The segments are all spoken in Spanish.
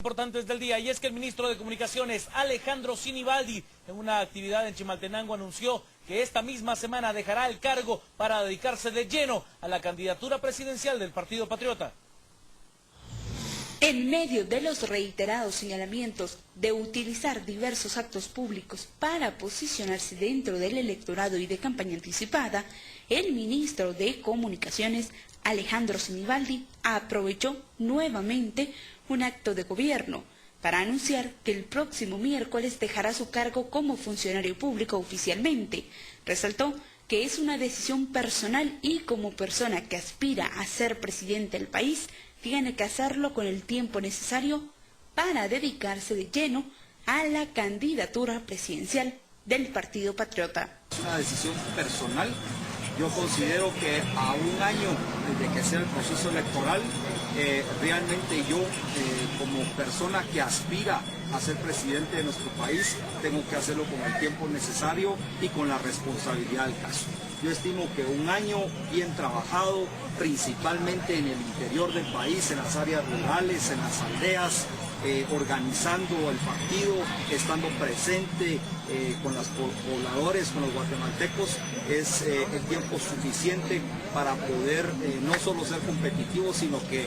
Importantes del día, y es que el ministro de Comunicaciones, Alejandro Sinibaldi, en una actividad en Chimaltenango anunció que esta misma semana dejará el cargo para dedicarse de lleno a la candidatura presidencial del Partido Patriota. En medio de los reiterados señalamientos de utilizar diversos actos públicos para posicionarse dentro del electorado y de campaña anticipada, el ministro de Comunicaciones, Alejandro Sinibaldi, aprovechó nuevamente un acto de gobierno para anunciar que el próximo miércoles dejará su cargo como funcionario público oficialmente. Resaltó que es una decisión personal y como persona que aspira a ser presidente del país, tiene que hacerlo con el tiempo necesario para dedicarse de lleno a la candidatura presidencial del Partido Patriota. Es una decisión personal. Yo considero que a un año desde que sea el proceso electoral, realmente yo, como persona que aspira a ser presidente de nuestro país, tengo que hacerlo con el tiempo necesario y con la responsabilidad del caso. Yo estimo que un año bien trabajado, principalmente en el interior del país, en las áreas rurales, en las aldeas, organizando el partido, estando presente con los pobladores, con los guatemaltecos, es el tiempo suficiente para poder no solo ser competitivos, sino que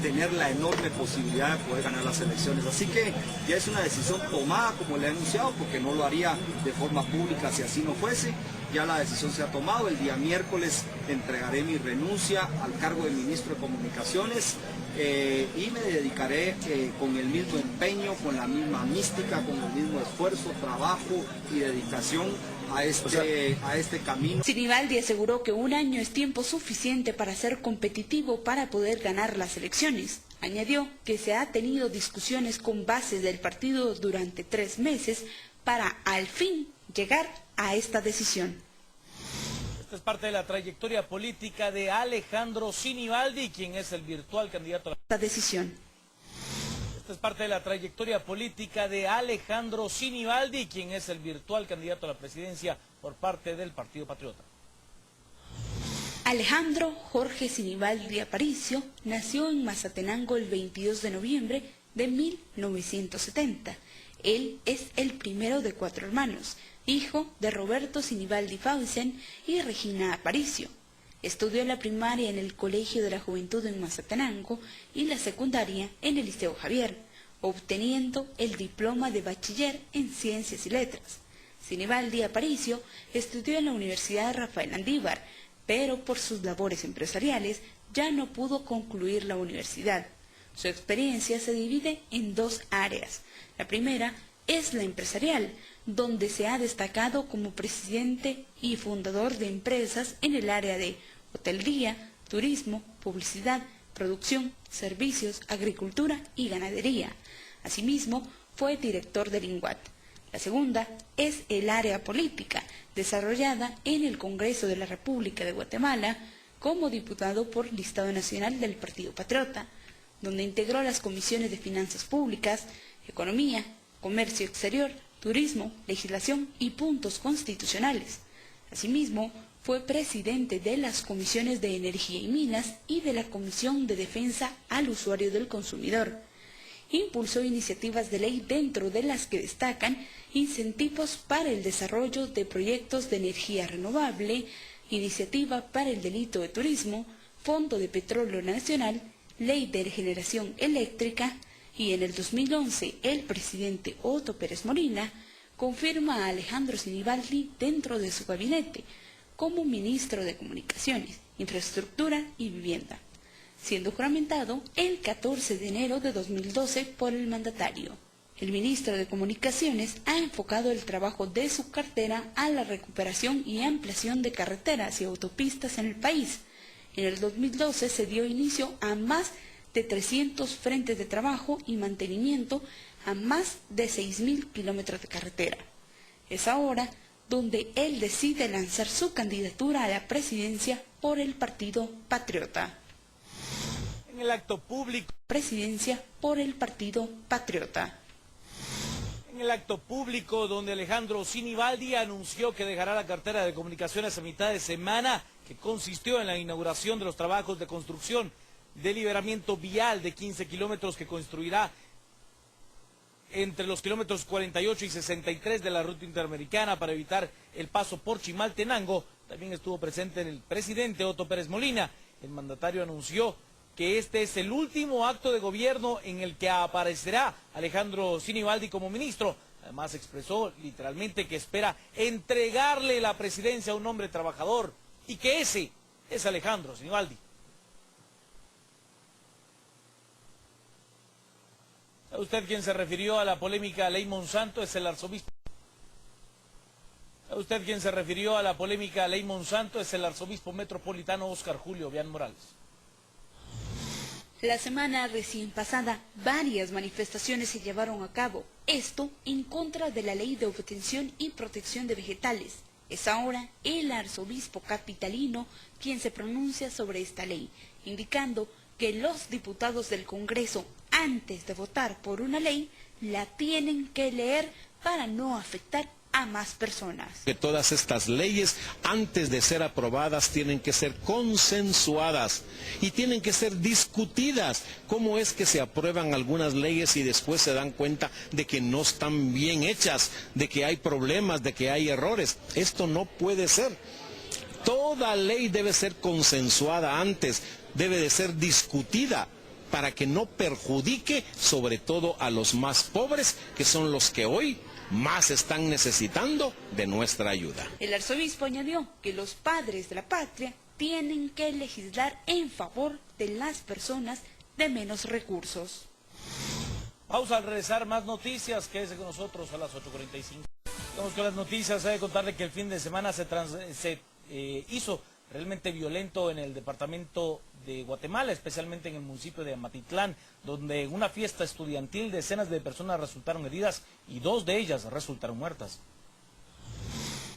tener la enorme posibilidad de poder ganar las elecciones. Así que ya es una decisión tomada, como le he anunciado, porque no lo haría de forma pública si así no fuese. Ya la decisión se ha tomado. El día miércoles entregaré mi renuncia al cargo de ministro de Comunicaciones y me dedicaré con el mismo empeño, con la misma mística, con el mismo esfuerzo, trabajo y dedicación a este camino. Sinibaldi aseguró que un año es tiempo suficiente para ser competitivo para poder ganar las elecciones. Añadió que se ha tenido discusiones con bases del partido durante 3 meses para al fin llegar a esta decisión. Esta es parte de la trayectoria política de Alejandro Sinibaldi, quien es el virtual candidato a la decisión. Esta es parte de la trayectoria política de Alejandro Sinibaldi, quien es el virtual candidato a la presidencia por parte del Partido Patriota. Alejandro Jorge Sinibaldi Aparicio nació en Mazatenango el 22 de noviembre de 1970. Él es el primero de 4 hermanos, hijo de Roberto Sinibaldi Fausen y Regina Aparicio. Estudió la primaria en el Colegio de la Juventud en Mazatenango y la secundaria en el Liceo Javier, obteniendo el diploma de bachiller en Ciencias y Letras. Sinibaldi Aparicio estudió en la Universidad Rafael Andívar, pero por sus labores empresariales ya no pudo concluir la universidad. Su experiencia se divide en 2 áreas. La primera es la empresarial, donde se ha destacado como presidente y fundador de empresas en el área de hotelería, turismo, publicidad, producción, servicios, agricultura y ganadería. Asimismo, fue director del INGUAT. La segunda es el área política, desarrollada en el Congreso de la República de Guatemala como diputado por Listado Nacional del Partido Patriota, donde integró las comisiones de Finanzas Públicas, Economía, Comercio Exterior, Turismo, Legislación y Puntos Constitucionales. Asimismo, fue presidente de las comisiones de Energía y Minas y de la Comisión de Defensa al Usuario del Consumidor. Impulsó iniciativas de ley dentro de las que destacan incentivos para el desarrollo de proyectos de energía renovable, iniciativa para el delito de turismo, Fondo de Petróleo Nacional, Ley de Regeneración Eléctrica, y en el 2011 el presidente Otto Pérez Molina confirma a Alejandro Sinibaldi dentro de su gabinete como ministro de Comunicaciones, Infraestructura y Vivienda, siendo juramentado el 14 de enero de 2012 por el mandatario. El ministro de Comunicaciones ha enfocado el trabajo de su cartera a la recuperación y ampliación de carreteras y autopistas en el país. En el 2012 se dio inicio a más de 300 frentes de trabajo y mantenimiento a más de 6.000 kilómetros de carretera. Es ahora donde él decide lanzar su candidatura a la presidencia por el Partido Patriota. En el acto público. Presidencia por el Partido Patriota. En el acto público donde Alejandro Sinibaldi anunció que dejará la cartera de comunicaciones a mitad de semana, que consistió en la inauguración de los trabajos de construcción de liberamiento vial de 15 kilómetros que construirá entre los kilómetros 48 y 63 de la ruta interamericana para evitar el paso por Chimaltenango. También estuvo presente el presidente Otto Pérez Molina. El mandatario anunció que este es el último acto de gobierno en el que aparecerá Alejandro Sinibaldi como ministro. Además expresó literalmente que espera entregarle la presidencia a un hombre trabajador y que ese es Alejandro Sinibaldi. Usted quien se refirió a la polémica Ley Monsanto es el arzobispo. Usted quien se refirió a la polémica Ley Monsanto es el arzobispo metropolitano Óscar Julio Vián Morales. La semana recién pasada, varias manifestaciones se llevaron a cabo, esto en contra de la Ley de Obtención y Protección de Vegetales. Es ahora el arzobispo capitalino quien se pronuncia sobre esta ley, indicando que los diputados del Congreso, antes de votar por una ley, la tienen que leer para no afectar a más personas. Que todas estas leyes, antes de ser aprobadas, tienen que ser consensuadas y tienen que ser discutidas. ¿Cómo es que se aprueban algunas leyes y después se dan cuenta de que no están bien hechas, de que hay problemas, de que hay errores? Esto no puede ser. Toda ley debe ser consensuada antes, debe de ser discutida para que no perjudique sobre todo a los más pobres, que son los que hoy más están necesitando de nuestra ayuda. El arzobispo añadió que los padres de la patria tienen que legislar en favor de las personas de menos recursos. Pausa, al regresar más noticias, quédese con nosotros a las 8:45. Vamos con las noticias, hay que contarle que el fin de semana se hizo realmente violento en el departamento de Guatemala, especialmente en el municipio de Amatitlán, donde en una fiesta estudiantil decenas de personas resultaron heridas y 2 de ellas resultaron muertas.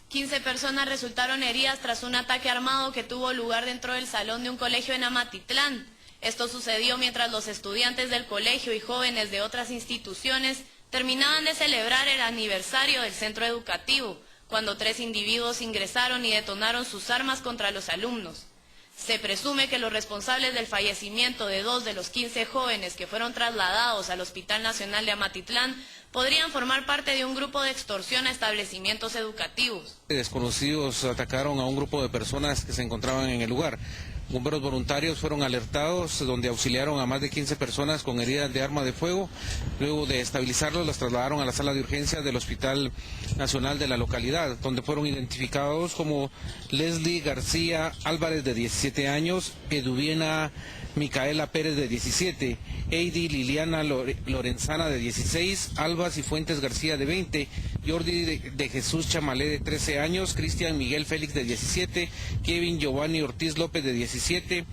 15 personas resultaron heridas tras un ataque armado que tuvo lugar dentro del salón de un colegio en Amatitlán. Esto sucedió mientras los estudiantes del colegio y jóvenes de otras instituciones terminaban de celebrar el aniversario del centro educativo, cuando 3 individuos ingresaron y detonaron sus armas contra los alumnos. Se presume que los responsables del fallecimiento de 2 de los 15 jóvenes que fueron trasladados al Hospital Nacional de Amatitlán podrían formar parte de un grupo de extorsión a establecimientos educativos. Desconocidos atacaron a un grupo de personas que se encontraban en el lugar. Bomberos voluntarios fueron alertados, donde auxiliaron a más de 15 personas con heridas de arma de fuego. Luego de estabilizarlos, las trasladaron a la sala de urgencias del Hospital Nacional de la localidad, donde fueron identificados como Leslie García Álvarez, de 17 años, Eduviena Micaela Pérez, de 17, Heidi Liliana Lorenzana, de 16, Alba Cifuentes García, de 20, Jordi de Jesús Chamalé, de 13 años, Cristian Miguel Félix, de 17, Kevin Giovanni Ortiz López, de 17,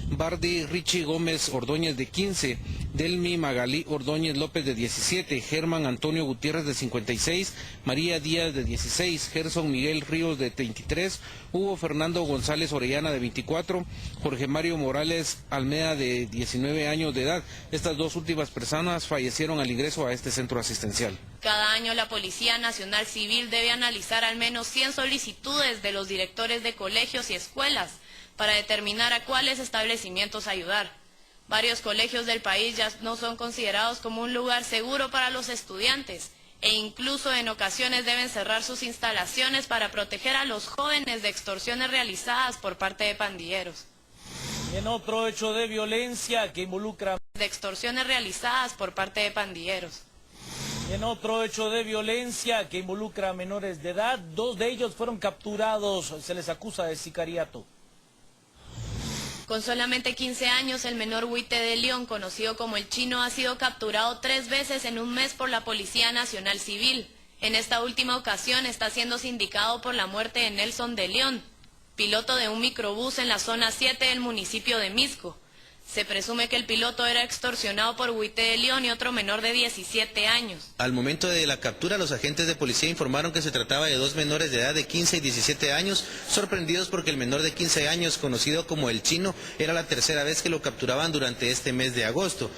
Bardi Richie Gómez Ordóñez, de 15, Delmi Magalí Ordóñez López, de 17, Germán Antonio Gutiérrez, de 56, María Díaz, de 16, Gerson Miguel Ríos, de 23, Hugo Fernando González Orellana, de 24, Jorge Mario Morales Almeida, de 19 años de edad. Estas 2 últimas personas fallecieron al ingreso a este centro asistencial. Cada año la Policía Nacional Civil debe analizar al menos 100 solicitudes de los directores de colegios y escuelas para determinar a cuáles establecimientos ayudar. Varios colegios del país ya no son considerados como un lugar seguro para los estudiantes e incluso en ocasiones deben cerrar sus instalaciones para proteger a los jóvenes de extorsiones realizadas por parte de pandilleros. En otro hecho de violencia que involucra... En otro hecho de violencia que involucra a menores de edad, 2 de ellos fueron capturados, se les acusa de sicariato. Con solamente 15 años, el menor Huite de León, conocido como el Chino, ha sido capturado 3 veces en un mes por la Policía Nacional Civil. En esta última ocasión está siendo sindicado por la muerte de Nelson de León, piloto de un microbús en la zona 7 del municipio de Misco. Se presume que el piloto era extorsionado por Huite de León y otro menor de 17 años. Al momento de la captura, los agentes de policía informaron que se trataba de 2 menores de edad de 15 y 17 años, sorprendidos porque el menor de 15 años, conocido como el Chino, era la 3ª vez que lo capturaban durante este mes de agosto.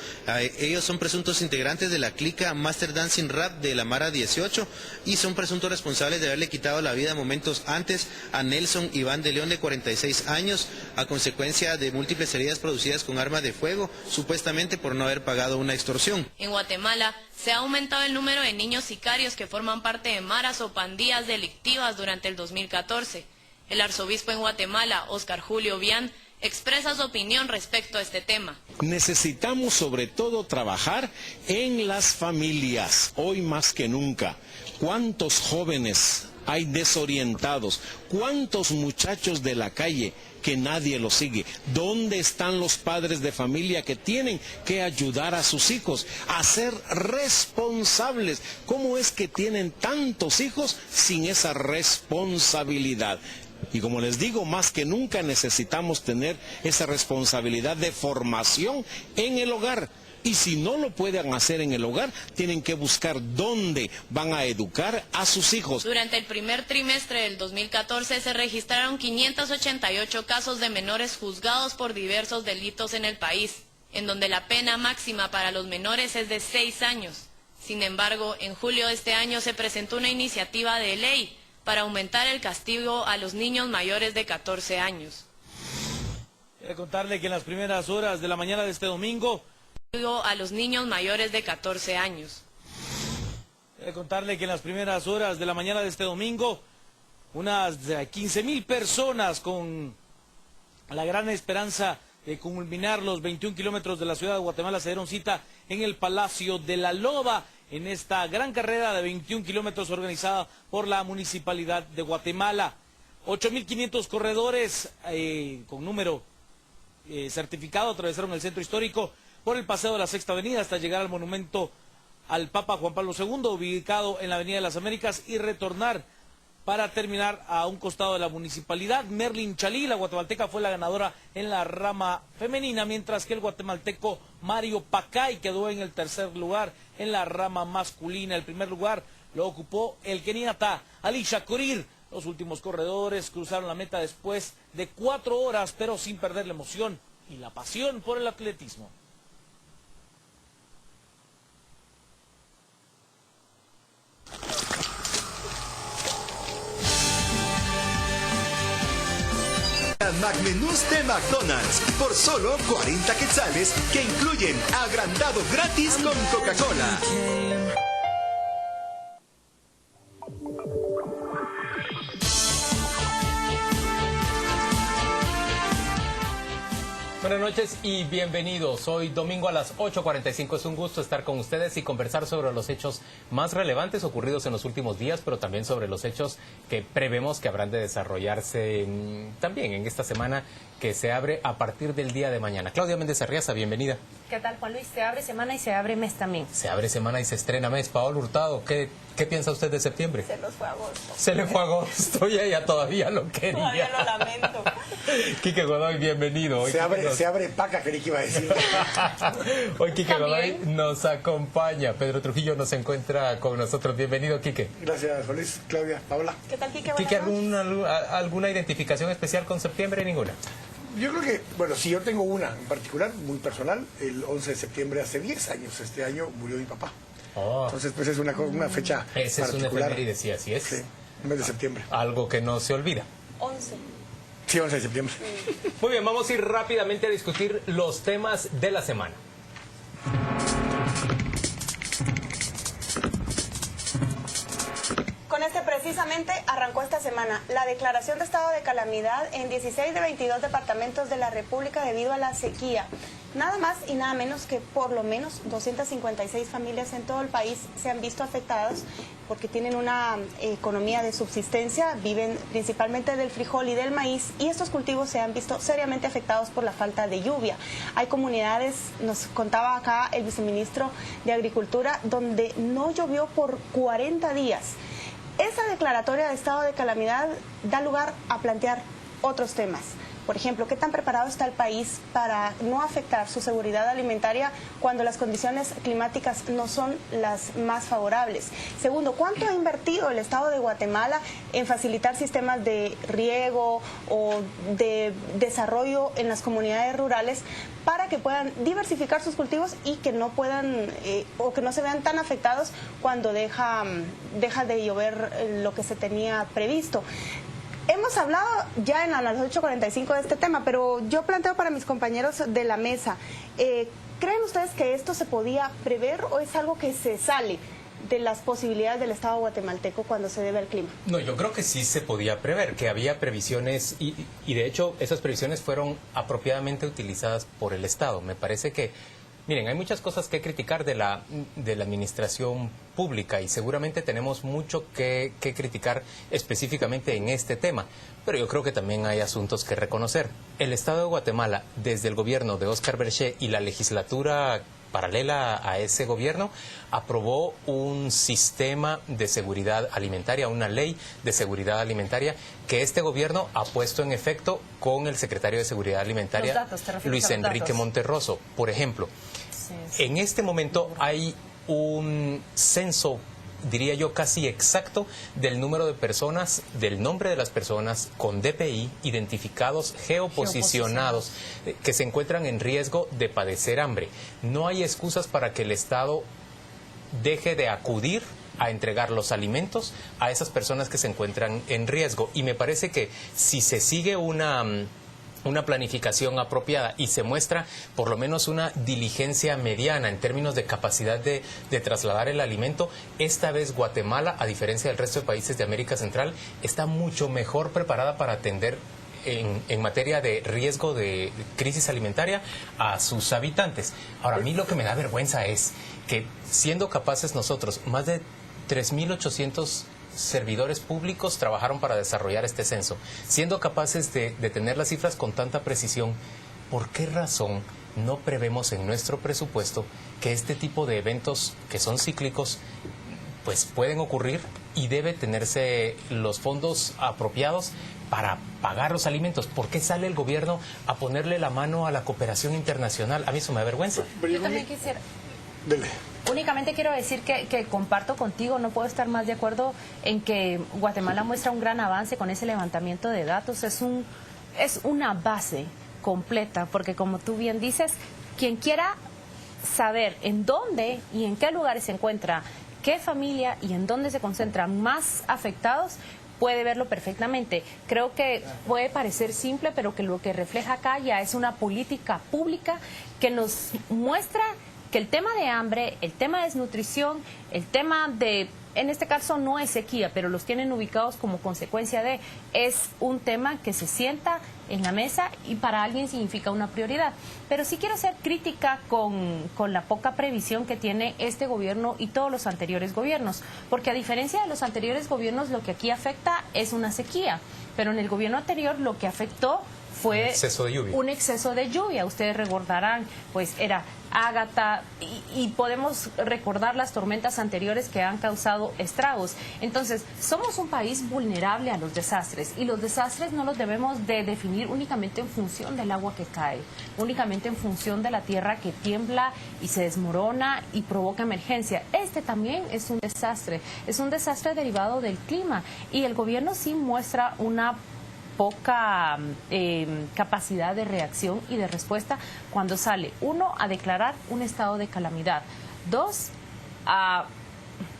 Ellos son presuntos integrantes de la clica Master Dancing Rap de la Mara 18 y son presuntos responsables de haberle quitado la vida momentos antes a Nelson Iván de León, de 46 años, a consecuencia de múltiples heridas producidas con con arma de fuego, supuestamente por no haber pagado una extorsión. En Guatemala se ha aumentado el número de niños sicarios que forman parte de maras o pandillas delictivas durante el 2014. El arzobispo en Guatemala, Óscar Julio Vián, expresa su opinión respecto a este tema. Necesitamos sobre todo trabajar en las familias, hoy más que nunca. ¿Cuántos jóvenes hay desorientados? ¿Cuántos muchachos de la calle que nadie los sigue? ¿Dónde están los padres de familia que tienen que ayudar a sus hijos a ser responsables? ¿Cómo es que tienen tantos hijos sin esa responsabilidad? Y como les digo, más que nunca necesitamos tener esa responsabilidad de formación en el hogar. Y si no lo pueden hacer en el hogar, tienen que buscar dónde van a educar a sus hijos. Durante el primer trimestre del 2014 se registraron 588 casos de menores juzgados por diversos delitos en el país, en donde la pena máxima para los menores es de 6 años. Sin embargo, en julio de este año se presentó una iniciativa de ley para aumentar el castigo a los niños mayores de 14 años. Quiero contarle que en las primeras horas de la mañana de este domingo, A los niños mayores de 14 años. Quiero contarle que en las primeras horas de la mañana de este domingo, unas 15,000 personas con la gran esperanza de culminar los 21 kilómetros de la ciudad de Guatemala se dieron cita en el Palacio de la Loba, en esta gran carrera de 21 kilómetros organizada por la Municipalidad de Guatemala. 8,500 corredores con número certificado atravesaron el centro histórico por el paseo de la Sexta Avenida hasta llegar al monumento al Papa Juan Pablo II, ubicado en la Avenida de las Américas, y retornar para terminar a un costado de la municipalidad. Merlin Chalí, la guatemalteca, fue la ganadora en la rama femenina, mientras que el guatemalteco Mario Pacay quedó en el tercer lugar en la rama masculina. El primer lugar lo ocupó el keniata Ali Shakurir. Los últimos corredores cruzaron la meta después de 4 horas, pero sin perder la emoción y la pasión por el atletismo. McMenús de McDonald's por solo 40 quetzales, que incluyen agrandado gratis con Coca-Cola. Buenas noches y bienvenidos. Hoy domingo a las 8:45 es un gusto estar con ustedes y conversar sobre los hechos más relevantes ocurridos en los últimos días, pero también sobre los hechos que prevemos que habrán de desarrollarse también en esta semana que se abre a partir del día de mañana. Claudia Méndez Arriaza, bienvenida. ¿Qué tal, Juan Luis? Se abre semana y se abre mes también. Se abre semana y se estrena mes. Paola Hurtado, ¿qué piensa usted de septiembre? Se nos fue agosto. Se le fue agosto y ella todavía lo quería. Todavía lo lamento. Quique Godoy, bienvenido. Hoy se abre paca, creí que iba a decir. Hoy Quique Godoy nos acompaña. Pedro Trujillo nos encuentra con nosotros. Bienvenido, Quique. Gracias, Juan Luis. Claudia, Paola. ¿Qué tal, Quique? Quique, ¿alguna identificación especial con septiembre? Ninguna. Yo creo que, bueno, sí, yo tengo una en particular, muy personal. El 11 de septiembre, hace 10 años, este año, murió mi papá. Oh. Entonces, pues es una fecha Esa particular. es una efeméride, sí, así es. Sí, el mes de septiembre. Algo que no se olvida. 11. Sí, 11 de septiembre. Muy bien, vamos a ir rápidamente a discutir los temas de la semana. Con este precisamente arrancó esta semana la declaración de estado de calamidad en 16 de 22 departamentos de la República debido a la sequía. Nada más y nada menos que por lo menos 256 familias en todo el país se han visto afectadas porque tienen una economía de subsistencia, viven principalmente del frijol y del maíz, y estos cultivos se han visto seriamente afectados por la falta de lluvia. Hay comunidades, nos contaba acá el viceministro de Agricultura, donde no llovió por 40 días. Esa declaratoria de estado de calamidad da lugar a plantear otros temas. Por ejemplo, ¿qué tan preparado está el país para no afectar su seguridad alimentaria cuando las condiciones climáticas no son las más favorables? Segundo, ¿cuánto ha invertido el Estado de Guatemala en facilitar sistemas de riego o de desarrollo en las comunidades rurales para que puedan diversificar sus cultivos y que no puedan o que no se vean tan afectados cuando deja de llover lo que se tenía previsto? hemos hablado ya en las 8:45 de este tema, pero yo planteo para mis compañeros de la mesa, ¿creen ustedes que esto se podía prever o es algo que se sale de las posibilidades del Estado guatemalteco cuando se debe al clima? No, yo creo que sí se podía prever, que había previsiones y de hecho esas previsiones fueron apropiadamente utilizadas por el Estado. Me parece que, miren, hay muchas cosas que criticar de la administración pública y seguramente tenemos mucho que criticar específicamente en este tema, pero yo creo que también hay asuntos que reconocer. El Estado de Guatemala, desde el gobierno de Óscar Berché y la legislatura paralela a ese gobierno, aprobó un sistema de seguridad alimentaria, una ley de seguridad alimentaria que este gobierno ha puesto en efecto con el secretario de Seguridad Alimentaria, Luis Enrique Monterroso. Por ejemplo, en este momento hay un censo, diría yo, casi exacto del número de personas, del nombre de las personas con DPI identificados, geoposicionados, que se encuentran en riesgo de padecer hambre. No hay excusas para que el Estado deje de acudir a entregar los alimentos a esas personas que se encuentran en riesgo. Y me parece que si se sigue una planificación apropiada y se muestra por lo menos una diligencia mediana en términos de capacidad de trasladar el alimento, esta vez Guatemala, a diferencia del resto de países de América Central, está mucho mejor preparada para atender en materia de riesgo de crisis alimentaria a sus habitantes. Ahora, a mí lo que me da vergüenza es que, siendo capaces nosotros, más de 3.800 servidores públicos trabajaron para desarrollar este censo, siendo capaces de tener las cifras con tanta precisión, ¿por qué razón no prevemos en nuestro presupuesto que este tipo de eventos que son cíclicos pues pueden ocurrir y debe tenerse los fondos apropiados para pagar los alimentos? ¿Por qué sale el gobierno a ponerle la mano a la cooperación internacional? A mí eso me da vergüenza. Yo también quisiera... Únicamente quiero decir que comparto contigo, no puedo estar más de acuerdo en que Guatemala muestra un gran avance con ese levantamiento de datos. Es una base completa, porque como tú bien dices, quien quiera saber en dónde y en qué lugares se encuentra, qué familia y en dónde se concentran más afectados, puede verlo perfectamente. Creo que puede parecer simple, pero que lo que refleja acá ya es una política pública que nos muestra que el tema de hambre, el tema de desnutrición, el tema de, en este caso no es sequía, pero los tienen ubicados como consecuencia de, es un tema que se sienta en la mesa y para alguien significa una prioridad. Pero sí quiero ser crítica con la poca previsión que tiene este gobierno y todos los anteriores gobiernos, porque a diferencia de los anteriores gobiernos, lo que aquí afecta es una sequía, pero en el gobierno anterior lo que afectó fue un exceso de lluvia. Ustedes recordarán, pues era Ágata y podemos recordar las tormentas anteriores que han causado estragos. Entonces, somos un país vulnerable a los desastres y los desastres no los debemos de definir únicamente en función del agua que cae, únicamente en función de la tierra que tiembla y se desmorona y provoca emergencia. Este también es un desastre derivado del clima y el gobierno sí muestra una poca capacidad de reacción y de respuesta cuando sale, uno, a declarar un estado de calamidad, dos, a,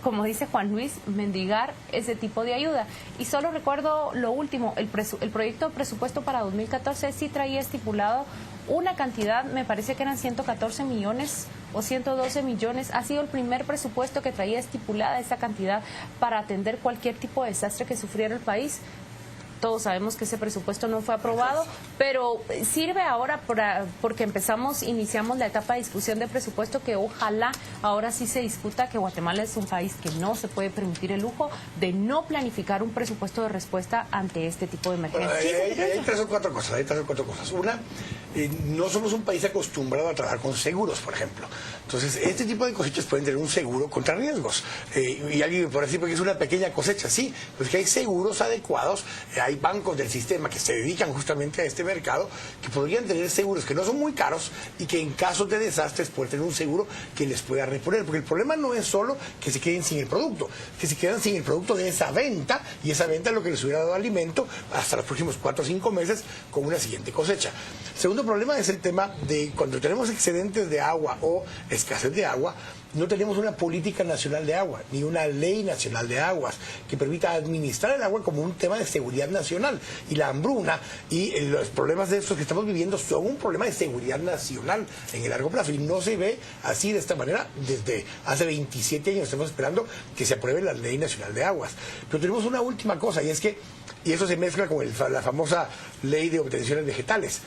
como dice Juan Luis, mendigar ese tipo de ayuda. Y solo recuerdo lo último, el proyecto de presupuesto para 2014 sí traía estipulado una cantidad, me parece que eran 114 millones o 112 millones, ha sido el primer presupuesto que traía estipulada esa cantidad para atender cualquier tipo de desastre que sufriera el país. Todos sabemos que ese presupuesto no fue aprobado, pero sirve ahora porque iniciamos la etapa de discusión de presupuesto que ojalá ahora sí se discuta, que Guatemala es un país que no se puede permitir el lujo de no planificar un presupuesto de respuesta ante este tipo de emergencias. Hay tres o cuatro cosas. Una, no somos un país acostumbrado a trabajar con seguros, por ejemplo. Entonces, este tipo de cosechas pueden tener un seguro contra riesgos. Y alguien me puede decir que es una pequeña cosecha, sí, pues que hay seguros adecuados. Hay bancos del sistema que se dedican justamente a este mercado que podrían tener seguros que no son muy caros y que en casos de desastres pueden tener un seguro que les pueda reponer, porque el problema no es solo que se queden sin el producto, que se quedan sin el producto de esa venta, y esa venta es lo que les hubiera dado alimento hasta los próximos 4 o 5 meses con una siguiente cosecha. Segundo problema es el tema de cuando tenemos excedentes de agua o escasez de agua, no tenemos una política nacional de agua, ni una ley nacional de aguas que permita administrar el agua como un tema de seguridad nacional. Y la hambruna y los problemas de estos que estamos viviendo son un problema de seguridad nacional en el largo plazo. Y no se ve así de esta manera desde hace 27 años. Estamos esperando que se apruebe la ley nacional de aguas. Pero tenemos una última cosa, y es que, y eso se mezcla con la famosa ley de obtenciones vegetales.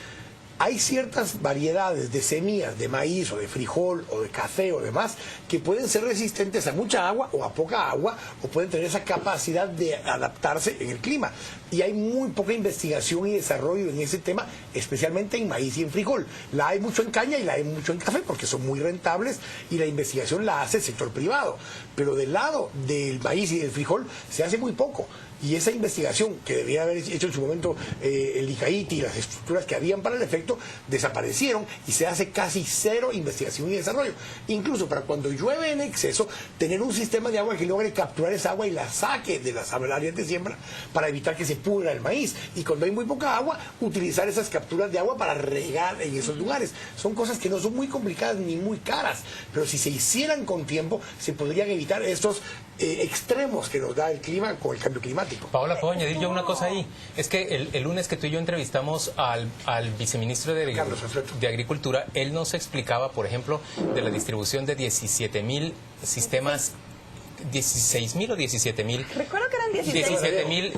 Hay ciertas variedades de semillas de maíz o de frijol o de café o demás que pueden ser resistentes a mucha agua o a poca agua, o pueden tener esa capacidad de adaptarse en el clima. Y hay muy poca investigación y desarrollo en ese tema, especialmente en maíz y en frijol. La hay mucho en caña y la hay mucho en café porque son muy rentables y la investigación la hace el sector privado. Pero del lado del maíz y del frijol se hace muy poco. Y esa investigación que debía haber hecho en su momento el ICAITI y las estructuras que habían para el efecto desaparecieron, y se hace casi cero investigación y desarrollo. Incluso para cuando llueve en exceso, tener un sistema de agua que logre capturar esa agua y la saque de las áreas de siembra para evitar que se pudra el maíz. Y cuando hay muy poca agua, utilizar esas capturas de agua para regar en esos lugares. Son cosas que no son muy complicadas ni muy caras, pero si se hicieran con tiempo, se podrían evitar estos extremos que nos da el clima con el cambio climático. Paola, ¿puedo añadir yo una cosa ahí? Es que el lunes que tú y yo entrevistamos al viceministro de Agricultura, él nos explicaba, por ejemplo, de la distribución de 17,000 sistemas. 16,000 o 17,000. Recuerdo que eran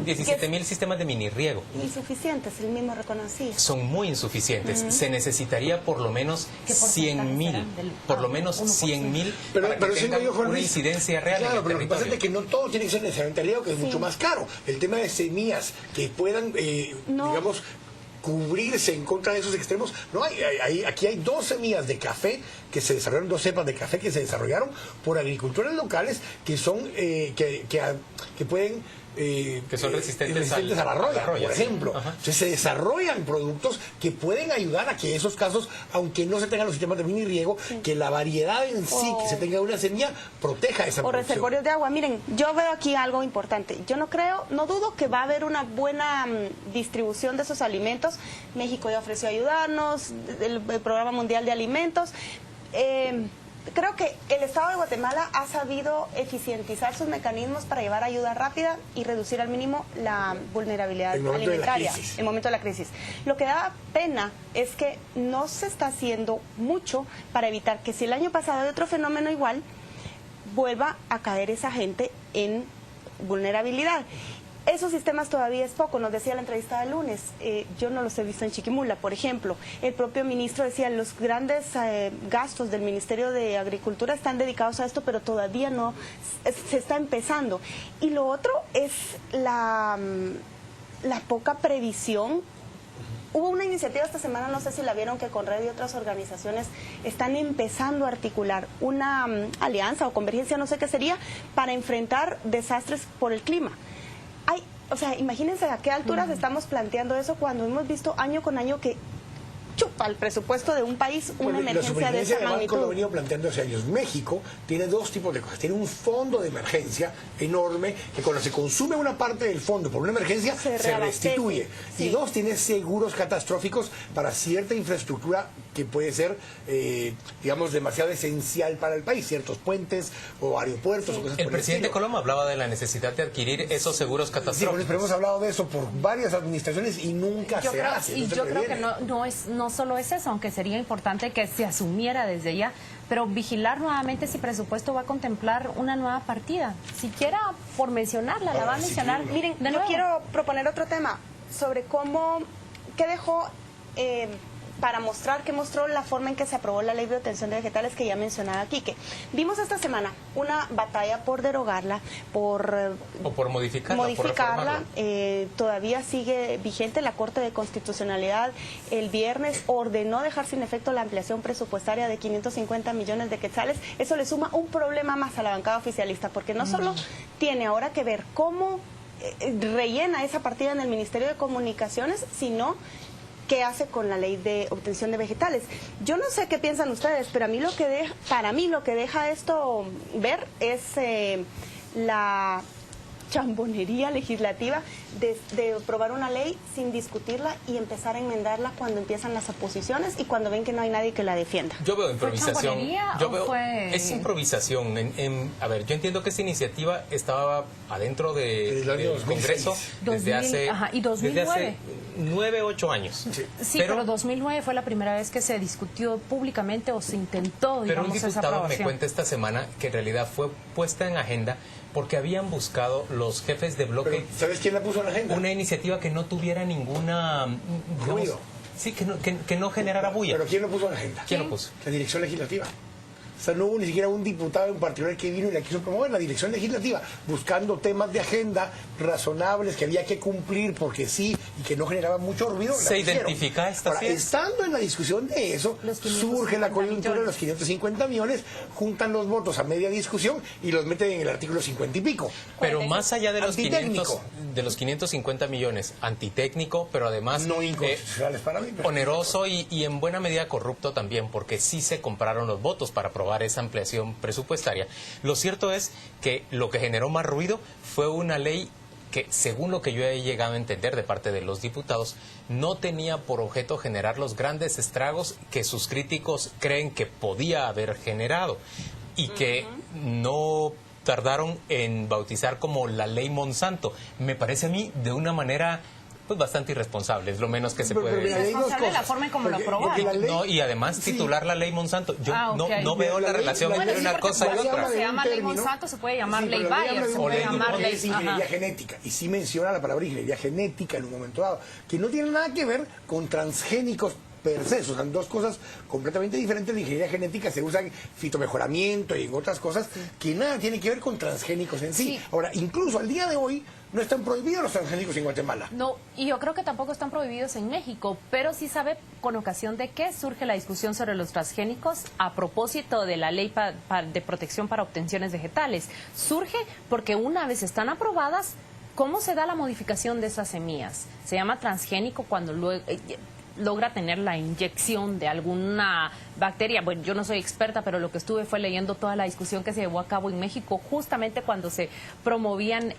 17,000 sistemas de mini riego. Insuficientes, él mismo reconocía. Son muy insuficientes. Se necesitaría por lo menos 100,000. Por lo menos 100,000 para que tengan una incidencia real. Claro, en el pero lo que pasa territorio. es que no todo tiene que ser necesariamente riego, que es mucho más caro. El tema de semillas que puedan, digamos, cubrirse en contra de esos extremos. No aquí hay 2 semillas de café que se desarrollaron, 2 cepas de café que se desarrollaron por agricultores locales que son que pueden que son resistentes a la roya, por ejemplo. Sí. Entonces se desarrollan productos que pueden ayudar a que esos casos, aunque no se tengan los sistemas de mini riego, que la variedad en sí, que se tenga una semilla, proteja esa producción. O reservorios de agua. Miren, yo veo aquí algo importante. Yo no dudo que va a haber una buena distribución de esos alimentos. México ya ofreció ayudarnos, el Programa Mundial de Alimentos. Creo que el Estado de Guatemala ha sabido eficientizar sus mecanismos para llevar ayuda rápida y reducir al mínimo la vulnerabilidad alimentaria en el momento de la crisis. Lo que da pena es que no se está haciendo mucho para evitar que, si el año pasado hay otro fenómeno igual, vuelva a caer esa gente en vulnerabilidad. Esos sistemas todavía es poco, nos decía la entrevista del lunes. Yo no los he visto en Chiquimula, por ejemplo. El propio ministro decía, los grandes gastos del Ministerio de Agricultura están dedicados a esto, pero todavía no se está empezando. Y lo otro es la poca previsión. Hubo una iniciativa esta semana, no sé si la vieron, que Conred y otras organizaciones están empezando a articular una alianza o convergencia, no sé qué sería, para enfrentar desastres por el clima. O sea, imagínense a qué alturas estamos planteando eso cuando hemos visto año con año que chupa el presupuesto de un país una emergencia de esa magnitud. Lo ha venido planteando hace años. México tiene 2 tipos de cosas. Tiene un fondo de emergencia enorme que, cuando se consume una parte del fondo por una emergencia, se restituye. Sí. Y 2, tiene seguros catastróficos para cierta infraestructura que puede ser, digamos, demasiado esencial para el país, ciertos puentes o aeropuertos. Sí. O cosas el presidente Coloma hablaba de la necesidad de adquirir esos seguros catastróficos. Sí, pero hemos hablado de eso por varias administraciones y nunca se hace. Y yo creo que no solo es eso, aunque sería importante que se asumiera desde ya, pero vigilar nuevamente si presupuesto va a contemplar una nueva partida. Siquiera por mencionarla, la va a mencionar. Miren, yo quiero proponer otro tema sobre qué dejó para mostrar, que mostró la forma en que se aprobó la ley de obtención de vegetales que ya mencionaba Quique. Vimos esta semana una batalla por derogarla, o por modificarla. Todavía sigue vigente. La Corte de Constitucionalidad el viernes ordenó dejar sin efecto la ampliación presupuestaria de 550 millones de quetzales. Eso le suma un problema más a la bancada oficialista, porque no solo tiene ahora que ver cómo rellena esa partida en el Ministerio de Comunicaciones, sino qué hace con la ley de obtención de vegetales. Yo no sé qué piensan ustedes, pero para mí lo que deja esto ver es la chambonería legislativa de aprobar una ley sin discutirla y empezar a enmendarla cuando empiezan las oposiciones y cuando ven que no hay nadie que la defienda. Yo veo improvisación. Es improvisación. A ver, yo entiendo que esta iniciativa estaba adentro del Congreso desde hace 9, 8 años. Sí, pero 2009 fue la primera vez que se discutió públicamente o se intentó, digamos, pero un esa diputado me aprobación. cuenta esta semana que en realidad fue puesta en agenda porque habían buscado los jefes de bloque. Pero, ¿sabes quién la puso en la agenda? Una iniciativa que no tuviera ninguna, ruido. Sí, que no generara bulla. ¿Pero quién lo puso en la agenda? ¿Quién lo puso? La dirección legislativa. O sea, no hubo ni siquiera un diputado en particular que vino y la quiso promover, la dirección legislativa, buscando temas de agenda razonables que había que cumplir porque sí y que no generaban mucho ruido. ¿Se identifica esta Ahora, estando en la discusión de eso, surge la coyuntura de los 550 millones, juntan los votos a media discusión y los meten en el artículo 50 y pico. Pero más allá de los 550 millones, antitécnico, pero además no inconstitucionales para mí, pero oneroso y en buena medida corrupto también, porque sí se compraron los votos para aprobar esa ampliación presupuestaria. Lo cierto es que lo que generó más ruido fue una ley que, según lo que yo he llegado a entender de parte de los diputados, no tenía por objeto generar los grandes estragos que sus críticos creen que podía haber generado y que no tardaron en bautizar como la ley Monsanto. Me parece a mí de una manera pues bastante irresponsable, es lo menos que se puede decir. Irresponsable la forma en cómo lo aprobaron. No, y además titular la ley Monsanto. Yo no veo la relación entre una cosa y otra. Se llama ley Monsanto, se puede llamar ley Bayer, se puede llamar ley... Es ingeniería genética, y sí menciona la palabra ingeniería genética en un momento dado, que no tiene nada que ver con transgénicos per se, son dos cosas completamente diferentes. La ingeniería genética se usa en fitomejoramiento y en otras cosas que nada tiene que ver con transgénicos en sí. Ahora, incluso al día de hoy no están prohibidos los transgénicos en Guatemala. No, y yo creo que tampoco están prohibidos en México, pero sí sabe con ocasión de qué surge la discusión sobre los transgénicos a propósito de la ley de protección para obtenciones vegetales. Surge porque una vez están aprobadas, ¿cómo se da la modificación de esas semillas? Se llama transgénico cuando luego logra tener la inyección de alguna bacteria. Bueno, yo no soy experta, pero lo que estuve fue leyendo toda la discusión que se llevó a cabo en México justamente cuando se promovían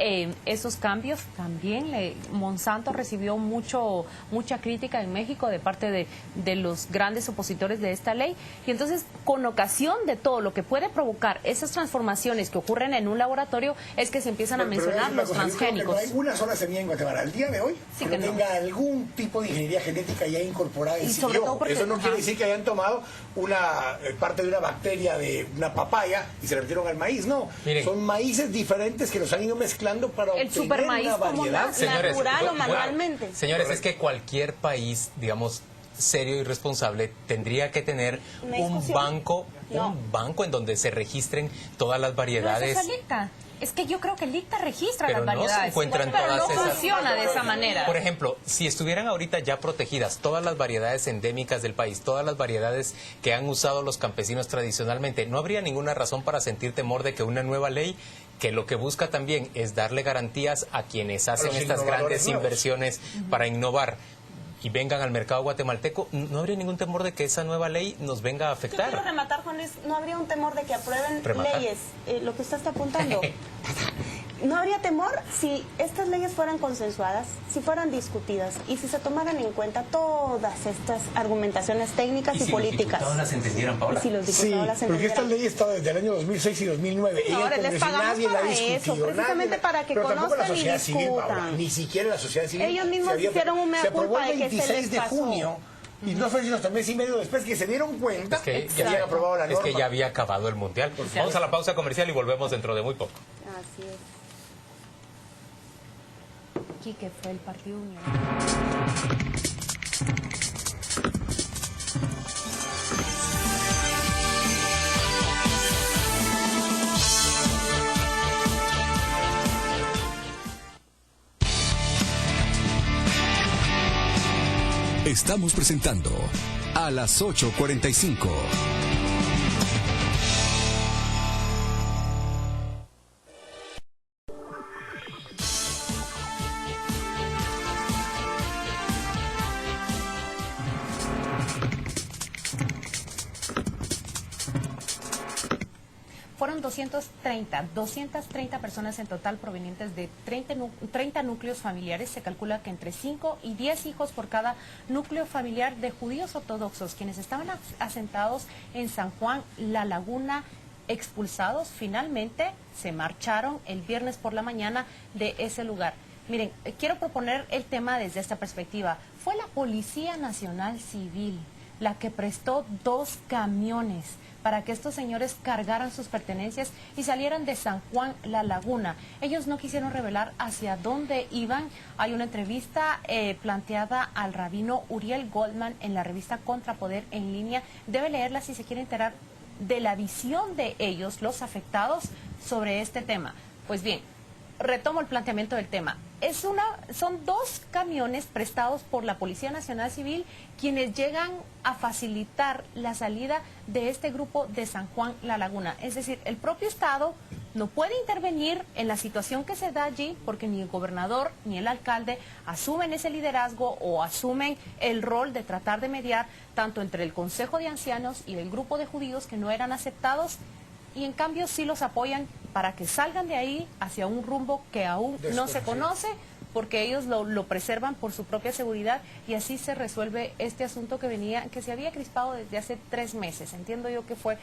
esos cambios. También Monsanto recibió mucha crítica en México de parte de los grandes opositores de esta ley. Y entonces, con ocasión de todo lo que puede provocar esas transformaciones que ocurren en un laboratorio, es que se empiezan a mencionar los transgénicos. No hay una sola semilla en Guatemala al día de hoy que no tenga algún tipo de ingeniería genética ya incorporada en sí. Eso no quiere decir que hayan tomado una parte de una bacteria de una papaya y se la metieron al maíz, no. Miren, son maíces diferentes que los han ido mezclando para obtener una variedad. Natural o manualmente. Señores, es que cualquier país, digamos, serio y responsable tendría que tener un banco en donde se registren todas las variedades. Es que yo creo que el ICTA registra las variedades. No se encuentran pero todas no funciona de esa manera. Por ejemplo, si estuvieran ahorita ya protegidas todas las variedades endémicas del país, todas las variedades que han usado los campesinos tradicionalmente, no habría ninguna razón para sentir temor de que una nueva ley, que lo que busca también es darle garantías a quienes hacen estas grandes inversiones para innovar y vengan al mercado guatemalteco, no habría ningún temor de que esa nueva ley nos venga a afectar. Yo quiero rematar, Juan Luis, no habría un temor de que aprueben leyes, lo que usted está apuntando. No habría temor si estas leyes fueran consensuadas, si fueran discutidas y si se tomaran en cuenta todas estas argumentaciones técnicas y políticas. Los diputados las entendieran, Paola. Si los diputados las entendieran. Porque esta ley está desde el año 2006 y 2009. Ahora les pagamos para eso, precisamente para que conozcan y discutan. Ni siquiera la sociedad civil. Ellos mismos hicieron un mea culpa de que se les pasó. Se aprobó el 26 de junio. Y no fue sino hasta mes y medio después que se dieron cuenta que ya habían aprobado la norma. Es que ya había acabado el Mundial. Vamos a la pausa comercial y volvemos dentro de muy poco. Así es. Que fue el Partido Unión. Estamos presentando a las 8:45. Fueron fueron 230 personas en total provenientes de 30 núcleos familiares. Se calcula que entre 5 y 10 hijos por cada núcleo familiar de judíos ortodoxos, quienes estaban asentados en San Juan, La Laguna, expulsados, finalmente se marcharon el viernes por la mañana de ese lugar. Miren, quiero proponer el tema desde esta perspectiva. Fue la Policía Nacional Civil la que prestó 2 camiones para que estos señores cargaran sus pertenencias y salieran de San Juan, La Laguna. Ellos no quisieron revelar hacia dónde iban. Hay una entrevista planteada al rabino Uriel Goldman en la revista Contrapoder en línea. Debe leerla si se quiere enterar de la visión de ellos, los afectados, sobre este tema. Pues bien, retomo el planteamiento del tema. Son 2 camiones prestados por la Policía Nacional Civil quienes llegan a facilitar la salida de este grupo de San Juan, La Laguna. Es decir, el propio Estado no puede intervenir en la situación que se da allí porque ni el gobernador ni el alcalde asumen ese liderazgo o asumen el rol de tratar de mediar tanto entre el Consejo de Ancianos y el grupo de judíos que no eran aceptados, y en cambio sí los apoyan para que salgan de ahí hacia un rumbo que aún no se conoce, porque ellos lo preservan por su propia seguridad, y así se resuelve este asunto que se había crispado desde hace 3 meses. Entiendo yo que fue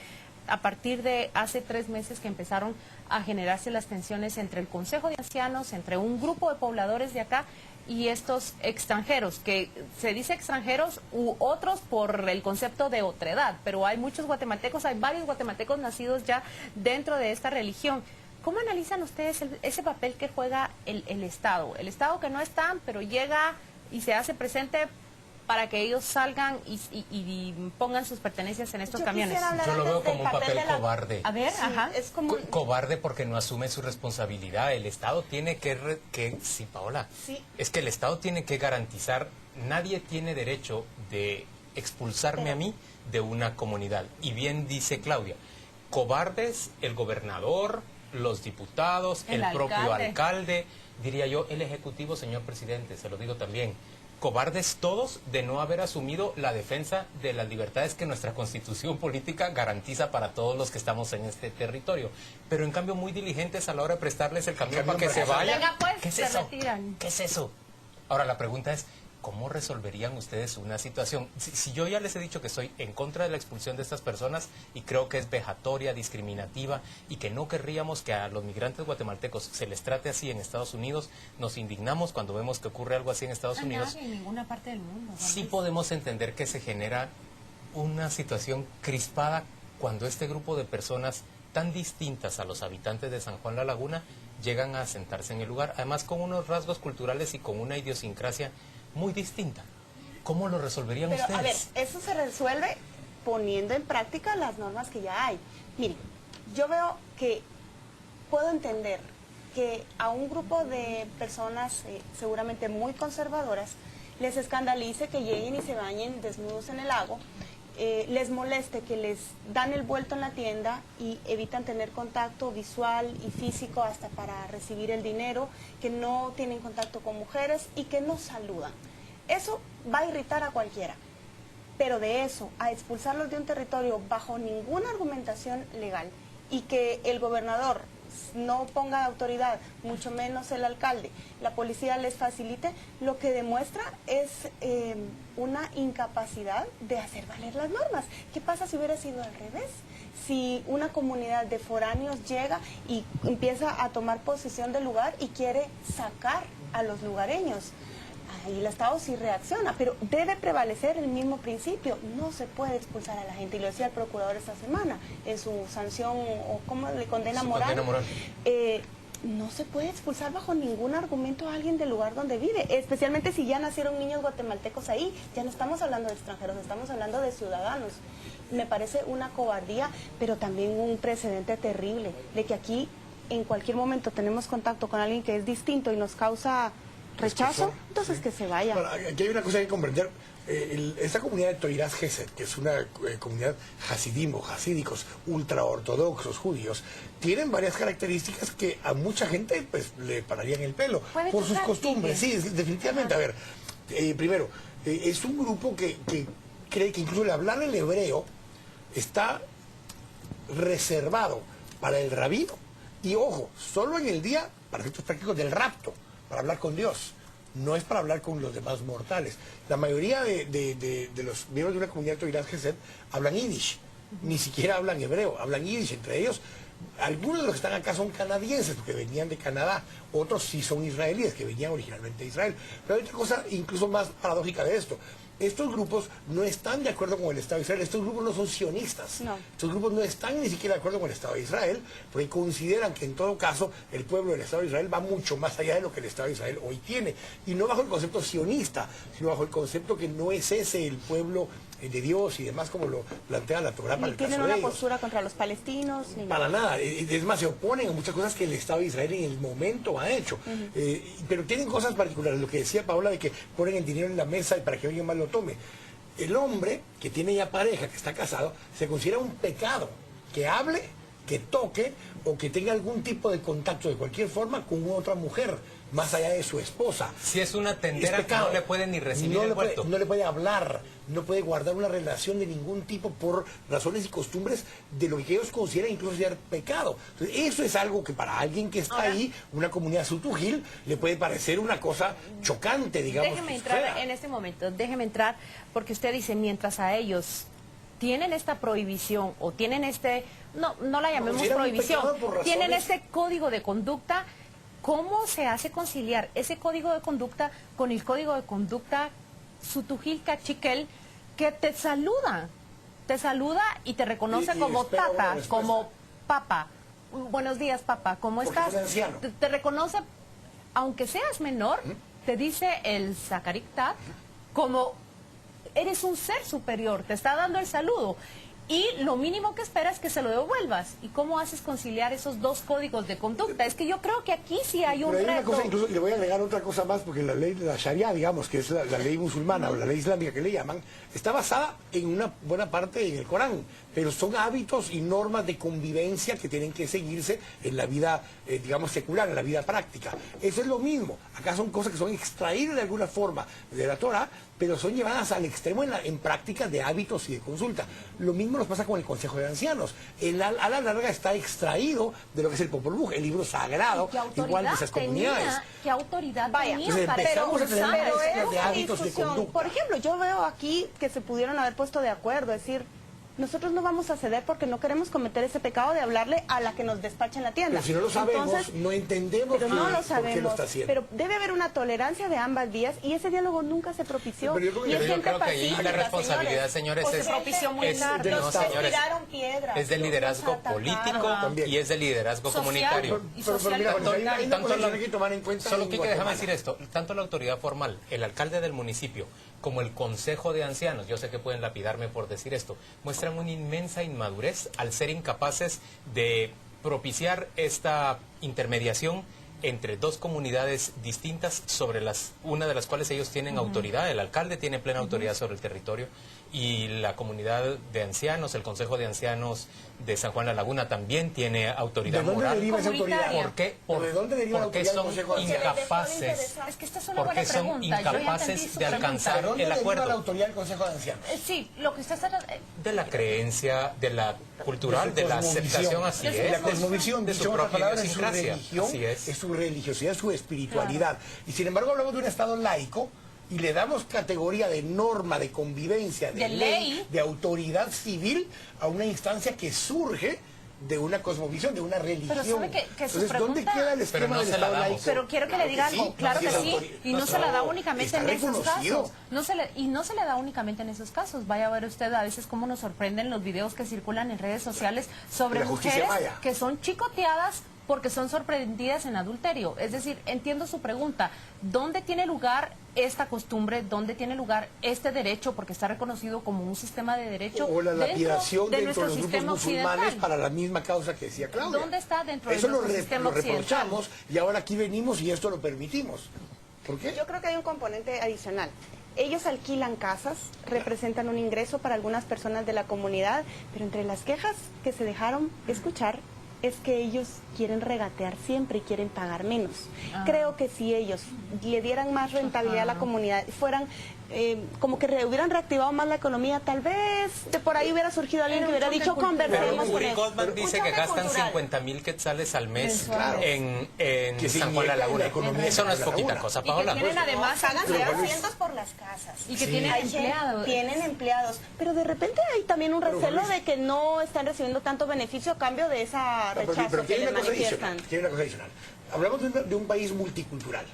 a partir de hace 3 meses que empezaron a generarse las tensiones entre el Consejo de Ancianos, entre un grupo de pobladores de acá y estos extranjeros, que se dice extranjeros u otros por el concepto de otredad, pero hay muchos guatemaltecos, hay varios guatemaltecos nacidos ya dentro de esta religión. ¿Cómo analizan ustedes ese papel que juega el Estado? El Estado que no está, pero llega y se hace presente para que ellos salgan y pongan sus pertenencias en estos camiones. Yo lo veo como un papel cobarde. A ver, sí, ajá. Es como... Cobarde porque no asume su responsabilidad. El Estado tiene sí, Paola, sí. Es que el Estado tiene que garantizar, nadie tiene derecho de expulsarme a mí de una comunidad. Y bien dice Claudia, cobardes el gobernador, los diputados, el propio alcalde, diría yo, el Ejecutivo, señor presidente, se lo digo también. Cobardes todos de no haber asumido la defensa de las libertades que nuestra Constitución política garantiza para todos los que estamos en este territorio. Pero en cambio muy diligentes a la hora de prestarles el camión para que se vayan. Pues, ¿Qué es se eso? retiran. ¿Qué es eso? Ahora la pregunta es, ¿cómo resolverían ustedes una situación? Si yo ya les he dicho que soy en contra de la expulsión de estas personas y creo que es vejatoria, discriminativa y que no querríamos que a los migrantes guatemaltecos se les trate así en Estados Unidos, nos indignamos cuando vemos que ocurre algo así en Estados Unidos. En ninguna parte del mundo. Sí podemos entender que se genera una situación crispada cuando este grupo de personas tan distintas a los habitantes de San Juan La Laguna llegan a asentarse en el lugar, además con unos rasgos culturales y con una idiosincrasia muy distinta. ¿Cómo lo resolverían ustedes? A ver, eso se resuelve poniendo en práctica las normas que ya hay. Miren, yo veo que puedo entender que a un grupo de personas seguramente muy conservadoras les escandalice que lleguen y se bañen desnudos en el lago, les moleste que les dan el vuelto en la tienda y evitan tener contacto visual y físico hasta para recibir el dinero, que no tienen contacto con mujeres y que no saludan. Eso va a irritar a cualquiera, pero de eso a expulsarlos de un territorio bajo ninguna argumentación legal y que el gobernador no ponga autoridad, mucho menos el alcalde, la policía les facilite, lo que demuestra es una incapacidad de hacer valer las normas. ¿Qué pasa si hubiera sido al revés? Si una comunidad de foráneos llega y empieza a tomar posesión del lugar y quiere sacar a los lugareños. Ahí el Estado sí reacciona, pero debe prevalecer el mismo principio. No se puede expulsar a la gente, y lo decía el procurador esta semana en su sanción, o cómo le condena moral. No se puede expulsar bajo ningún argumento a alguien del lugar donde vive, especialmente si ya nacieron niños guatemaltecos ahí. Ya no estamos hablando de extranjeros, estamos hablando de ciudadanos. Me parece una cobardía, pero también un precedente terrible, de que aquí en cualquier momento tenemos contacto con alguien que es distinto y nos causa rechazo, entonces que se vaya. Bueno, aquí hay una cosa que hay que comprender. Esta comunidad de Toirás Gesed, que es una comunidad hasídicos, ultraortodoxos judíos, tienen varias características que a mucha gente pues le pararían el pelo por sus costumbres. Sí, definitivamente. Ajá. A ver, primero, es un grupo que cree que incluso el hablar el hebreo está reservado para el rabino. Y ojo, solo en el día, para efectos prácticos del rapto, para hablar con Dios. No es para hablar con los demás mortales. La mayoría de los miembros de una comunidad Toirat Gesed hablan yiddish. Ni siquiera hablan hebreo, hablan yiddish. Entre ellos, algunos de los que están acá son canadienses, porque venían de Canadá. Otros sí son israelíes, que venían originalmente de Israel. Pero hay otra cosa incluso más paradójica de esto. Estos grupos no están de acuerdo con el Estado de Israel, estos grupos no son sionistas, estos grupos no están ni siquiera de acuerdo con el Estado de Israel, porque consideran que en todo caso el pueblo del Estado de Israel va mucho más allá de lo que el Estado de Israel hoy tiene, y no bajo el concepto sionista, sino bajo el concepto que no es ese el pueblo de Dios y demás como lo plantea la Torá para el caso de ellos. ¿Ni tienen una postura contra los palestinos? Ni para nada, es más, se oponen a muchas cosas que el Estado de Israel en el momento ha hecho, pero tienen cosas particulares, lo que decía Paola de que ponen el dinero en la mesa y para que alguien más lo tome. El hombre que tiene ya pareja, que está casado, se considera un pecado que hable, que toque o que tenga algún tipo de contacto de cualquier forma con otra mujer, más allá de su esposa. Si es una tendera, no le puede ni recibir el vuelto. No le puede hablar, no puede guardar una relación de ningún tipo por razones y costumbres de lo que ellos consideran incluso ser pecado. Entonces, eso es algo que para alguien que está ahí, una comunidad sutujil, le puede parecer una cosa chocante, digamos. Déjeme entrar en este momento, déjeme entrar, porque usted dice, mientras a ellos tienen esta prohibición o tienen no la llamemos prohibición, tienen este código de conducta. ¿Cómo se hace conciliar ese código de conducta con el código de conducta sutujil cachiquel que te saluda y te reconoce como tata, como papa? Buenos días, papá, ¿cómo estás? Te reconoce, aunque seas menor, te dice el Zakariktat como eres un ser superior, te está dando el saludo. Y lo mínimo que espera es que se lo devuelvas. ¿Y cómo haces conciliar esos dos códigos de conducta? Es que yo creo que aquí sí hay un reto. Cosa, incluso le voy a agregar otra cosa más, porque la ley de la Sharia, digamos, que es la ley musulmana o la ley islámica que le llaman, está basada en una buena parte en el Corán, pero son hábitos y normas de convivencia que tienen que seguirse en la vida, digamos, secular, en la vida práctica. Eso es lo mismo. Acá son cosas que son extraídas de alguna forma de la Torah, pero son llevadas al extremo en prácticas de hábitos y de consulta. Lo mismo nos pasa con el Consejo de Ancianos. A la larga está extraído de lo que es el Popol Vuh, el libro sagrado, igual de esas comunidades. ¿Qué autoridad tenía? Entonces empezamos a tener mezclas de hábitos de conducta. Por ejemplo, yo veo aquí que se pudieron haber puesto de acuerdo, es decir, nosotros no vamos a ceder porque no queremos cometer ese pecado de hablarle a la que nos despacha en la tienda. Pero si no lo sabemos, entonces, no entendemos pero no lo sabemos, por qué lo está haciendo. Pero debe haber una tolerancia de ambas vías y ese diálogo nunca se propició. Pero yo creo que ahí la responsabilidad, señores, es del liderazgo político y es del liderazgo comunitario. Solo que déjame decir esto, tanto la autoridad formal, el alcalde del municipio, como el Consejo de Ancianos, yo sé que pueden lapidarme por decir esto, muestran una inmensa inmadurez al ser incapaces de propiciar esta intermediación entre dos comunidades distintas sobre una de las cuales ellos tienen autoridad. El alcalde tiene plena autoridad sobre el territorio y la comunidad de ancianos, el Consejo de Ancianos de San Juan La Laguna también tiene autoridad moral. ¿De dónde deriva esa autoridad? ¿Por qué son incapaces? Es que esta es una buena pregunta. Son incapaces de alcanzar el acuerdo. ¿De dónde deriva la autoridad del Consejo de Ancianos? Sí, lo que usted está... De la creencia, de la cultural, de la aceptación, así es. La cosmovisión, de su propia idiosincrasia. Es su religiosidad, su espiritualidad. Y sin embargo hablamos de un Estado laico y le damos categoría de norma, de convivencia, de ley, de autoridad civil a una instancia que surge de una cosmovisión, de una religión. Pero sabe que su entonces, pregunta... ¿dónde queda el esquema del Estado laico? Pero quiero que le diga algo, claro que sí, y no se la da únicamente en esos casos. No se le da únicamente en esos casos. Vaya a ver usted a veces cómo nos sorprenden los videos que circulan en redes sociales sobre mujeres que son chicoteadas porque son sorprendidas en adulterio. Es decir, entiendo su pregunta, ¿dónde tiene lugar esta costumbre? ¿Dónde tiene lugar este derecho? Porque está reconocido como un sistema de derecho. O la lapidación dentro de los grupos musulmanes occidental. para la misma causa que decía Claudia. ¿Dónde está dentro de nuestro sistema occidental? Eso lo reprochamos y ahora aquí venimos y esto lo permitimos. ¿Por qué? Yo creo que hay un componente adicional. Ellos alquilan casas, representan un ingreso para algunas personas de la comunidad, pero entre las quejas que se dejaron escuchar es que ellos quieren regatear siempre y quieren pagar menos. Creo que si ellos le dieran más rentabilidad a la comunidad, fueran como que hubieran reactivado más la economía, tal vez de por ahí hubiera surgido alguien que hubiera dicho conversemos con Uri eso. Goldman dice que gastan 50,000 quetzales al mes en San Juan de la Laguna. Eso no es poquita cosa, Paola. Y que tienen además, pagan 600 por las casas. Y que tienen empleados. Tienen empleados, pero de repente hay también un recelo de que no están recibiendo tanto beneficio a cambio de esa rechazo que les manifiestan. Tiene una cosa adicional. Hablamos de un país multicultural.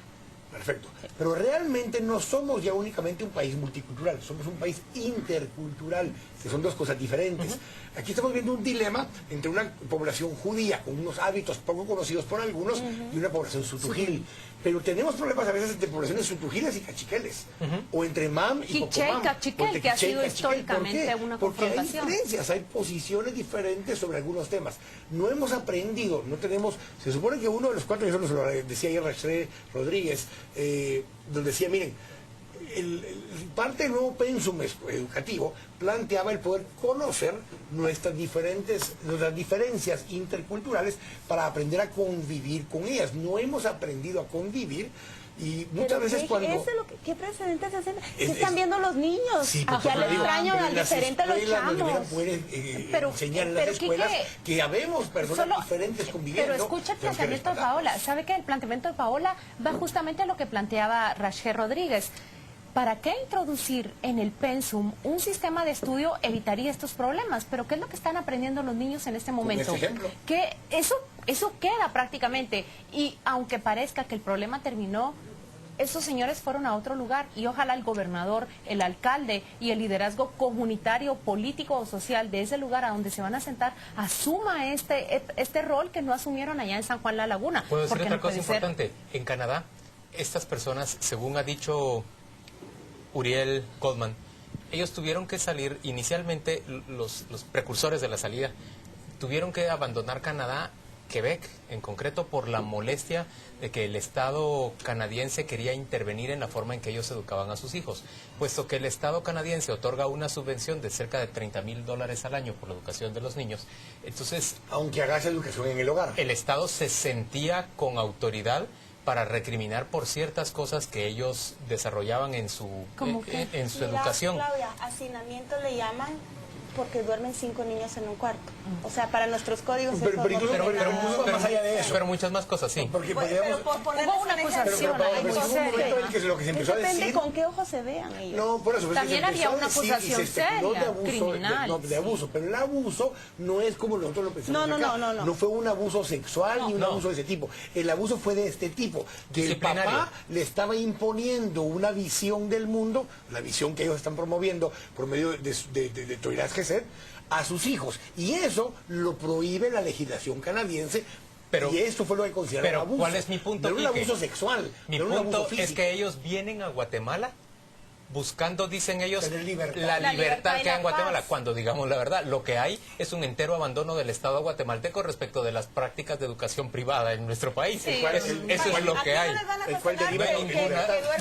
Perfecto. Pero realmente no somos ya únicamente un país multicultural, somos un país intercultural, que son dos cosas diferentes. Aquí estamos viendo un dilema entre una población judía con unos hábitos poco conocidos por algunos y una población sutujil. Pero tenemos problemas a veces entre poblaciones sutujiles y cachiqueles, o entre mam y popomam. Cachiquel, que ha sido históricamente una confrontación. Porque hay diferencias, hay posiciones diferentes sobre algunos temas. No hemos aprendido, no tenemos... Se supone que uno de los 4, eso nos lo decía ayer Rachel Rodríguez, donde decía, miren, parte del nuevo pensum educativo planteaba el poder conocer nuestras diferencias interculturales para aprender a convivir con ellas. No hemos aprendido a convivir y muchas veces cuando... ¿Qué precedentes hacen? ¿Qué están viendo los niños? Sí, que al extraño, al diferente los chamos. Pero enseñar en las escuelas que habemos personas diferentes conviviendo. Pero escucha el planteamiento de Paola. ¿Sabe que el planteamiento de Paola va justamente a lo que planteaba Rachel Rodríguez? ¿Para qué introducir en el pensum un sistema de estudio evitaría estos problemas? Pero ¿qué es lo que están aprendiendo los niños en este momento? Que eso queda prácticamente. Y aunque parezca que el problema terminó, esos señores fueron a otro lugar y ojalá el gobernador, el alcalde y el liderazgo comunitario, político o social de ese lugar a donde se van a sentar asuma este rol que no asumieron allá en San Juan la Laguna. ¿Puedo decir otra cosa importante? En Canadá, estas personas, según ha dicho Uriel Goldman, ellos tuvieron que salir, inicialmente los precursores de la salida, tuvieron que abandonar Canadá, Quebec en concreto, por la molestia de que el Estado canadiense quería intervenir en la forma en que ellos educaban a sus hijos, puesto que el Estado canadiense otorga una subvención de cerca de $30,000 al año por la educación de los niños. Entonces, aunque hagas educación en el hogar, el Estado se sentía con autoridad para recriminar por ciertas cosas que ellos desarrollaban en su educación. Claudia, hacinamiento le llaman porque duermen 5 niños en un cuarto. O sea, para nuestros códigos pero más allá de eso. Pero muchas más cosas, sí. Porque pero por ponerles una acusación depende con qué ojos se vean ellos. No, por eso. También había una acusación seria, criminal. De abuso, pero el abuso no es como nosotros lo pensamos acá. No fue un abuso sexual ni un abuso de ese tipo. El abuso fue de este tipo, que el papá le estaba imponiendo una visión del mundo, la visión que ellos están promoviendo por medio de Toiraz Gesed, a sus hijos, y eso lo prohíbe la legislación canadiense. Y esto fue lo que consideraron abuso. ¿Cuál es mi punto? No era un abuso sexual. Mi punto es que ellos vienen a Guatemala buscando, dicen ellos, la libertad que hay en Guatemala, cuando, digamos la verdad, lo que hay es un entero abandono del Estado guatemalteco respecto de las prácticas de educación privada en nuestro país. Eso es lo que hay.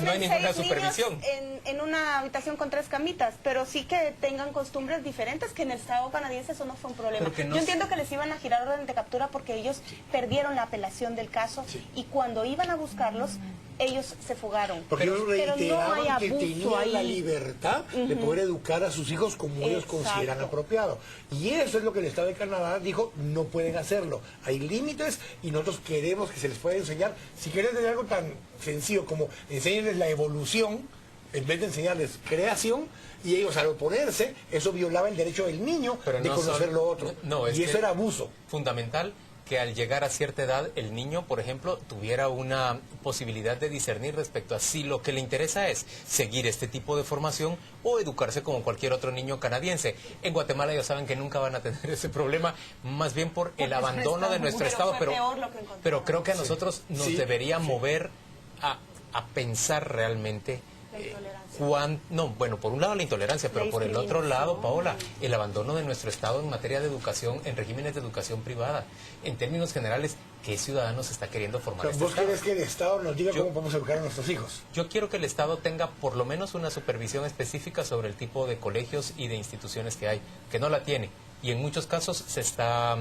No hay ninguna supervisión. En una habitación con 3 camitas, pero sí que tengan costumbres diferentes, que en el Estado canadiense eso no fue un problema. Yo entiendo que les iban a girar orden de captura porque ellos perdieron la apelación del caso y cuando iban a buscarlos, ellos se fugaron. Porque ellos reiteraban no que tenían la libertad de poder educar a sus hijos como ellos consideran apropiado. Y eso es lo que el Estado de Canadá dijo, no pueden hacerlo. Hay límites y nosotros queremos que se les pueda enseñar. Si quieren tener algo tan sencillo como enseñarles la evolución, en vez de enseñarles creación, y ellos al oponerse, eso violaba el derecho del niño de conocer lo otro. Y eso era abuso. Fundamental que al llegar a cierta edad el niño, por ejemplo, tuviera una posibilidad de discernir respecto a si lo que le interesa es seguir este tipo de formación o educarse como cualquier otro niño canadiense. En Guatemala ya saben que nunca van a tener ese problema, más bien por el abandono de nuestro Estado, pero creo que a nosotros nos debería mover a pensar realmente por un lado la intolerancia, pero por el otro lado, Paola, el abandono de nuestro Estado en materia de educación, en regímenes de educación privada. En términos generales, ¿qué ciudadanos está queriendo formar este Estado? ¿Vos querés que el Estado nos diga cómo podemos educar a nuestros hijos? Yo quiero que el Estado tenga por lo menos una supervisión específica sobre el tipo de colegios y de instituciones que hay, que no la tiene. Y en muchos casos se está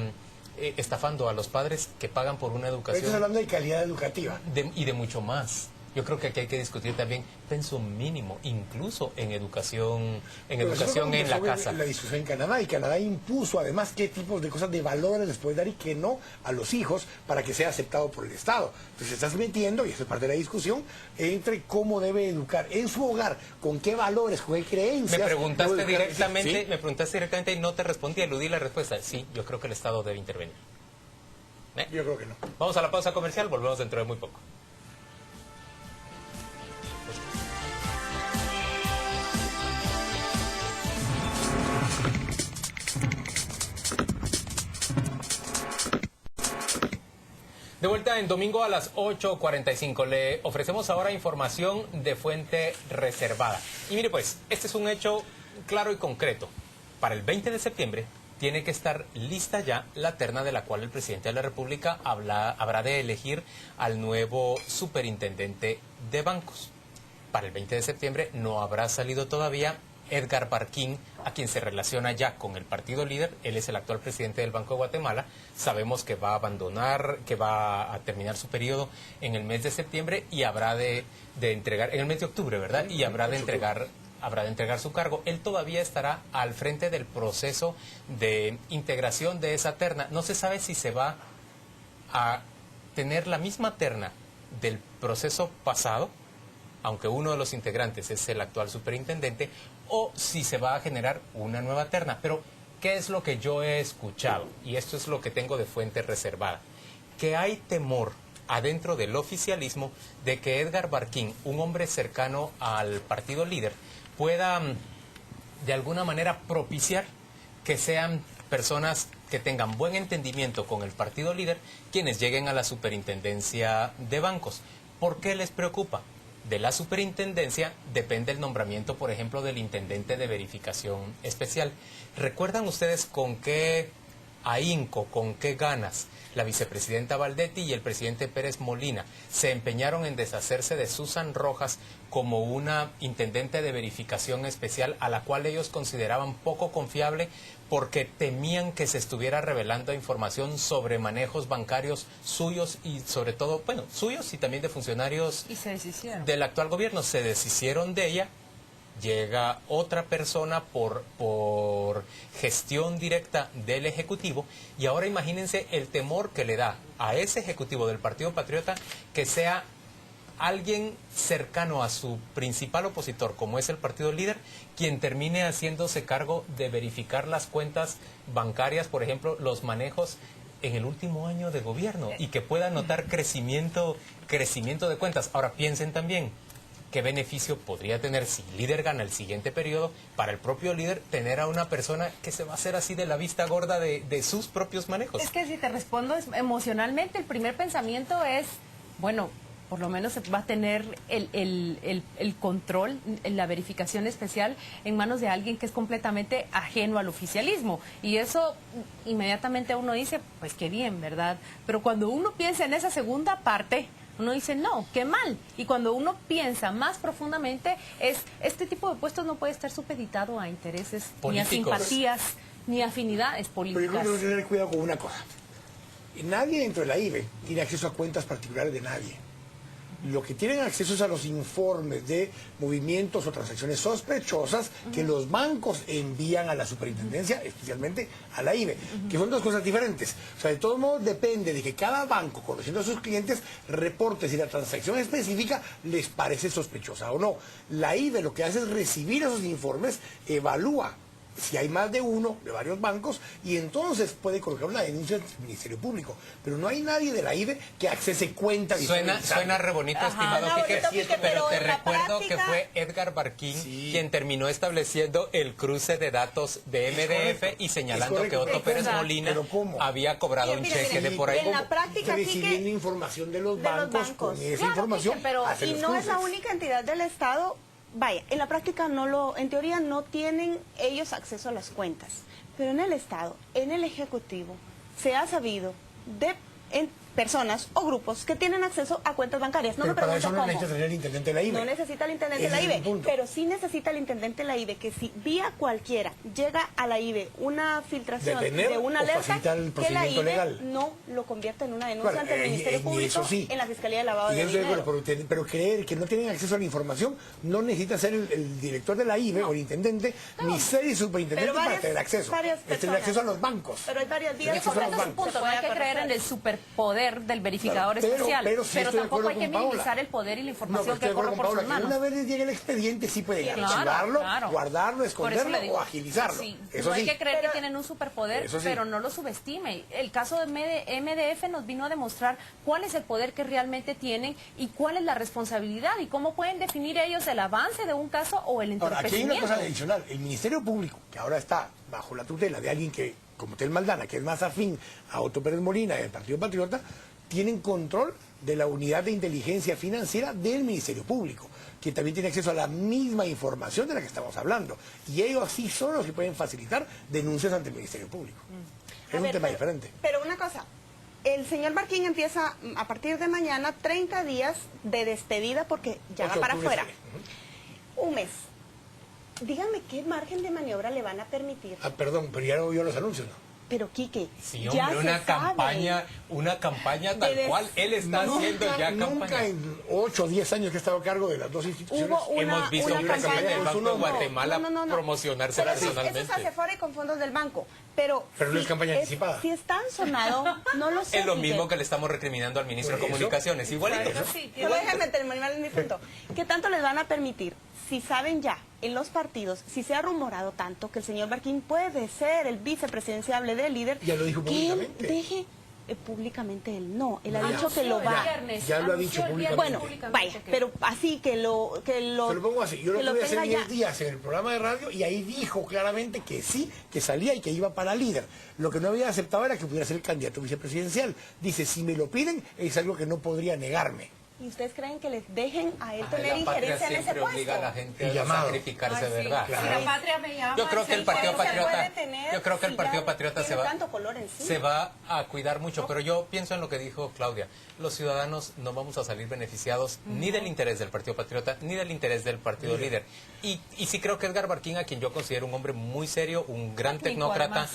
estafando a los padres que pagan por una educación. Pero estás hablando de calidad educativa. Y de mucho más. Yo creo que aquí hay que discutir también pensum mínimo, incluso en educación en la casa. La discusión en Canadá, y Canadá impuso además qué tipos de cosas de valores les puede dar y qué no a los hijos para que sea aceptado por el Estado. Entonces estás metiendo, y eso es parte de la discusión, entre cómo debe educar en su hogar, con qué valores, con qué creencias. Me preguntaste directamente y no te respondí, eludí la respuesta. Sí, yo creo que el Estado debe intervenir. Yo creo que no. Vamos a la pausa comercial, volvemos dentro de muy poco. De vuelta en domingo a las 8:45. Le ofrecemos ahora información de fuente reservada. Y mire pues, este es un hecho claro y concreto. Para el 20 de septiembre tiene que estar lista ya la terna de la cual el presidente de la República habrá de elegir al nuevo superintendente de bancos. Para el 20 de septiembre no habrá salido todavía Edgar Barquín, a quien se relaciona ya con el partido líder. Él es el actual presidente del Banco de Guatemala. Sabemos que va a abandonar, que va a terminar su periodo en el mes de septiembre y habrá de entregar, en el mes de octubre, ¿verdad? Y habrá de entregar su cargo. Él todavía estará al frente del proceso de integración de esa terna. No se sabe si se va a tener la misma terna del proceso pasado, aunque uno de los integrantes es el actual superintendente, o si se va a generar una nueva terna. Pero, ¿qué es lo que yo he escuchado? Y esto es lo que tengo de fuente reservada. Que hay temor adentro del oficialismo de que Edgar Barquín, un hombre cercano al partido líder, pueda de alguna manera propiciar que sean personas que tengan buen entendimiento con el partido líder quienes lleguen a la superintendencia de bancos. ¿Por qué les preocupa? De la superintendencia depende el nombramiento, por ejemplo, del intendente de verificación especial. ¿Recuerdan ustedes con qué ahínco, con qué ganas la vicepresidenta Valdetti y el presidente Pérez Molina se empeñaron en deshacerse de Susan Rojas como una intendente de verificación especial a la cual ellos consideraban poco confiable porque temían que se estuviera revelando información sobre manejos bancarios suyos y sobre todo, bueno, suyos y también de funcionarios del actual gobierno? Se deshicieron de ella. Llega otra persona por gestión directa del Ejecutivo y ahora imagínense el temor que le da a ese Ejecutivo del Partido Patriota que sea alguien cercano a su principal opositor, como es el partido líder, quien termine haciéndose cargo de verificar las cuentas bancarias, por ejemplo, los manejos en el último año de gobierno y que pueda notar crecimiento de cuentas. Ahora piensen también, ¿qué beneficio podría tener si el líder gana el siguiente periodo para el propio líder tener a una persona que se va a hacer así de la vista gorda de sus propios manejos? Es que si te respondo emocionalmente, el primer pensamiento es, bueno, por lo menos va a tener el control, la verificación especial en manos de alguien que es completamente ajeno al oficialismo. Y eso inmediatamente uno dice, pues qué bien, ¿verdad? Pero cuando uno piensa en esa segunda parte, uno dice, no, qué mal. Y cuando uno piensa más profundamente, este tipo de puestos no puede estar supeditado a intereses, políticos, ni a simpatías, ni a afinidades políticas. Pero yo creo que tenemos que tener cuidado con una cosa. Nadie dentro de la IBE tiene acceso a cuentas particulares de nadie. Lo que tienen acceso es a los informes de movimientos o transacciones sospechosas que los bancos envían a la superintendencia, especialmente a la IBE, que son dos cosas diferentes. O sea, de todos modos depende de que cada banco, conociendo a sus clientes, reporte si la transacción específica les parece sospechosa o no. La IBE lo que hace es recibir esos informes, evalúa si hay más de uno, de varios bancos, y entonces puede colocar una denuncia al Ministerio Público. Pero no hay nadie de la IBE que accese cuenta. Suena re bonito, estimado Quique, pero te recuerdo que fue Edgar Barquín quien terminó estableciendo el cruce de datos de MDF y señalando que Otto Pérez Molina había cobrado un cheque de por ahí. En la práctica, recibiendo información de los bancos, con esa información. Y no es la única entidad del Estado. Vaya, en la práctica en teoría no tienen ellos acceso a las cuentas, pero en el Estado, en el Ejecutivo, se ha sabido personas o grupos que tienen acceso a cuentas bancarias. No pero me para pregunto eso no cómo. necesita tener el intendente de la IBE. No necesita el intendente de Ese la es IBE, el punto. pero sí necesita el intendente de la IBE, que si vía cualquiera llega a la IBE una filtración de una alerta, que la IBE legal. no lo convierta en una denuncia ante el Ministerio Público, eso sí. en la Fiscalía de Lavado de Eso, Dinero. pero creer que no tienen acceso a la información no necesita ser el director de la IBE o el intendente, ni ser el superintendente para tener acceso. Es tener acceso a los bancos. Pero hay varias vías. No hay que creer en el superpoder del verificador especial, pero tampoco hay que minimizar el poder y la información que corre por sus manos. Una vez les llegue el expediente, sí pueden archivarlo, guardarlo, esconderlo o agilizarlo. No hay que creer que tienen un superpoder, pero no lo subestime. El caso de MDF nos vino a demostrar cuál es el poder que realmente tienen y cuál es la responsabilidad y cómo pueden definir ellos el avance de un caso o el entorpecimiento. Aquí hay una cosa adicional. El Ministerio Público, que ahora está bajo la tutela de alguien que, como Tel Maldana, que es más afín a Otto Pérez Molina y al Partido Patriota, tienen control de la unidad de inteligencia financiera del Ministerio Público, que también tiene acceso a la misma información de la que estamos hablando. Y ellos sí son los que pueden facilitar denuncias ante el Ministerio Público. Es un tema diferente. Pero una cosa, el señor Barquín empieza a partir de mañana 30 días de despedida porque ya va para afuera. Un mes. Dígame qué margen de maniobra le van a permitir. Perdón, pero ya no vio los anuncios, ¿no? Pero Quique, sí, hombre, una campaña tal cual él está haciendo ya campaña. Nunca en 8 o 10 años que he estado a cargo de las dos instituciones hemos visto a un presidente del Banco de Guatemala promocionarse personalmente. Eso se hace fuera y con fondos del banco. Pero no es campaña anticipada. Si es tan sonado, no lo sé. Es lo mismo que le estamos recriminando al ministro de Comunicaciones, igualito. Pero déjame terminar mi punto. ¿Qué tanto les van a permitir? Si saben ya en los partidos, si se ha rumorado tanto que el señor Barquín puede ser el vicepresidenciable del líder, ya lo dijo públicamente. Que él deje públicamente él no, él ha dicho que lo va. Ya lo ha dicho públicamente. Bueno, vaya, pero así que lo se lo pongo así, yo lo pude hacer 10 días en el programa de radio y ahí dijo claramente que sí, que salía y que iba para líder. Lo que no había aceptado era que pudiera ser el candidato vicepresidencial. Dice, si me lo piden, es algo que no podría negarme. ¿Y ustedes creen que les dejen a él tener injerencia en ese puesto? Obliga a la gente a sacrificarse, ¿verdad? Claro. Si la patria me llama, yo creo que el Partido Patriota, se va a cuidar mucho, pero yo pienso en lo que dijo Claudia. Los ciudadanos no vamos a salir beneficiados ni del interés del Partido Patriota ni del interés del partido líder. Y sí creo que Edgar Barquín, a quien yo considero un hombre muy serio, un gran tecnócrata,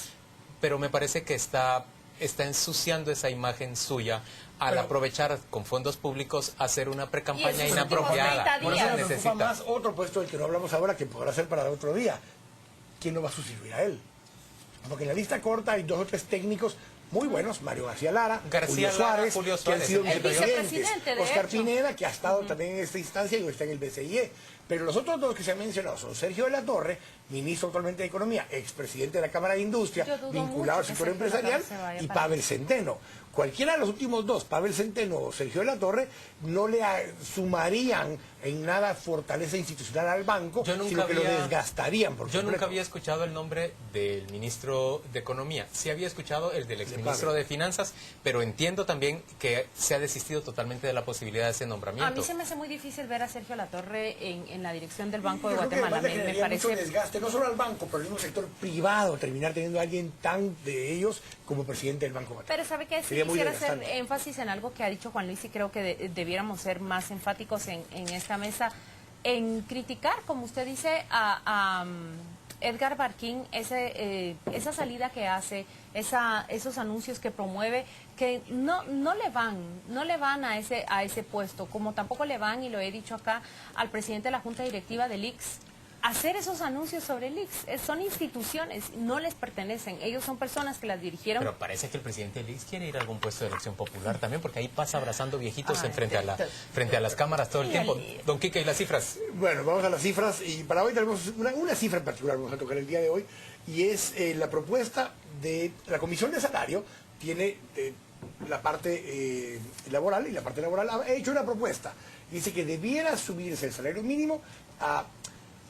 pero me parece que está ensuciando esa imagen suya al aprovechar con fondos públicos hacer una precampaña inapropiada. Por eso me preocupa más otro puesto del que no hablamos ahora, que podrá ser para otro día. ¿Quién lo va a sustituir a él? Porque en la lista corta hay 2 o 3 técnicos muy buenos, Mario García Lara, Julio Suárez, que han sido vicepresidentes, Oscar Pineda, que ha estado también en esta instancia y está en el BCIE. Pero los otros 2 que se han mencionado son Sergio de la Torre, ministro actualmente de Economía, expresidente de la Cámara de Industria, vinculado al sector empresarial, y Pavel Centeno. Cualquiera de los últimos 2, Pavel Centeno o Sergio de la Torre, no le sumarían en nada fortaleza institucional al banco, sino que lo desgastarían. Yo nunca había escuchado el nombre del ministro de Economía. Sí había escuchado el del exministro de Finanzas, pero entiendo también que se ha desistido totalmente de la posibilidad de ese nombramiento. A mí se me hace muy difícil ver a Sergio La Torre en la dirección del Banco de Guatemala. Me parece mucho desgaste, no solo al banco, pero al mismo sector privado, terminar teniendo a alguien tan de ellos como presidente del Banco de Guatemala. Pero ¿sabe qué? Sí quisiera hacer énfasis en algo que ha dicho Juan Luis y creo que debiéramos ser más enfáticos en esta mesa, en criticar, como usted dice, a Edgar Barquín, esa salida que hace, esos anuncios que promueve, que no le van a ese puesto, como tampoco le van, y lo he dicho acá, al presidente de la Junta Directiva del ICS. Hacer esos anuncios sobre el ICS son instituciones, no les pertenecen, ellos son personas que las dirigieron. Pero parece que el presidente del ICS quiere ir a algún puesto de elección popular también, porque ahí pasa abrazando viejitos frente a las cámaras todo el tiempo. Don Quique, ¿y las cifras? Bueno, vamos a las cifras, y para hoy tenemos una cifra en particular, vamos a tocar el día de hoy, y es la propuesta de la Comisión de Salario, tiene la parte laboral, y la parte laboral ha hecho una propuesta, dice que debiera subirse el salario mínimo a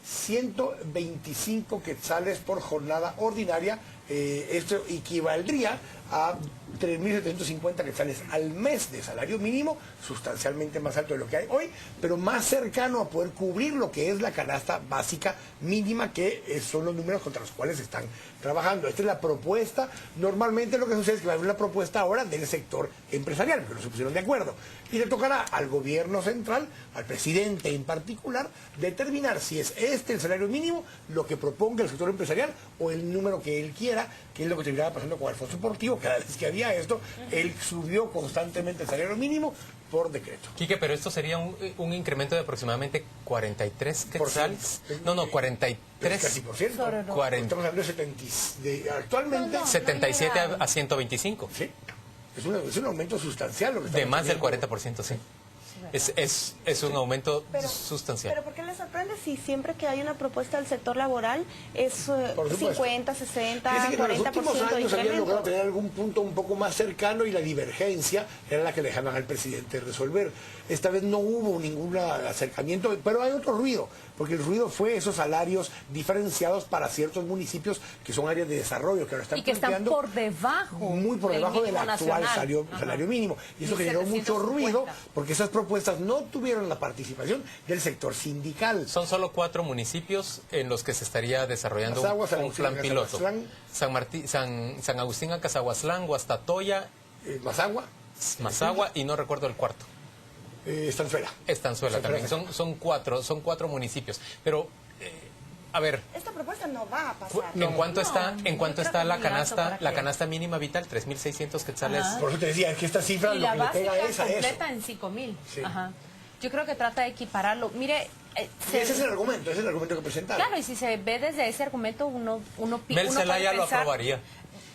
125 quetzales por jornada ordinaria. Esto equivaldría a 3.750 quetzales al mes de salario mínimo, sustancialmente más alto de lo que hay hoy, pero más cercano a poder cubrir lo que es la canasta básica mínima, que son los números contra los cuales están trabajando. Esta es la propuesta. Normalmente lo que sucede es que va a haber una propuesta ahora del sector empresarial, porque no se pusieron de acuerdo. Y le tocará al gobierno central, al presidente en particular, determinar si es el salario mínimo, lo que proponga el sector empresarial, o el número que él quiera, que es lo que terminaba pasando con Alfonso Portillo. Cada vez que había esto, él subió constantemente el salario mínimo por decreto. Quique, pero esto sería un incremento de aproximadamente 43 quetzales. No, 43. Casi por ciento. Estamos hablando de actualmente... 77 a 125. Sí. Es un aumento sustancial. Lo que de más del 40%, sí. Es un aumento sustancial. Pero ¿por qué le sorprende si siempre que hay una propuesta del sector laboral es 50, 60, 40% en los últimos de años habían logrado incremento? tener algún punto un poco más cercano, y la divergencia era la que dejaban al presidente resolver. Esta vez no hubo ningún acercamiento, pero hay otro ruido, porque el ruido fue esos salarios diferenciados para ciertos municipios que son áreas de desarrollo, que ahora están y que están por debajo, muy por debajo del actual salario mínimo. Y eso generó mucho ruido, porque esas propuestas no tuvieron la participación del sector sindical. Son solo 4 municipios en los que se estaría desarrollando un plan piloto. San Agustín, Acazahuaslán, Guastatoya, Mazagua y no recuerdo el cuarto. Estanzuela también. Son cuatro municipios. Pero, a ver. Esta propuesta no va a pasar. ¿En cuánto está la canasta mínima vital? 3.600 quetzales. Por eso te decía, que esta cifra y lo la que le pega es a eso. completa en 5.000. Sí. Ajá. Yo creo que trata de equipararlo. Mire, ese es el argumento, que presentaron. Claro, y si se ve desde ese argumento, uno Mel Zelaya lo aprobaría.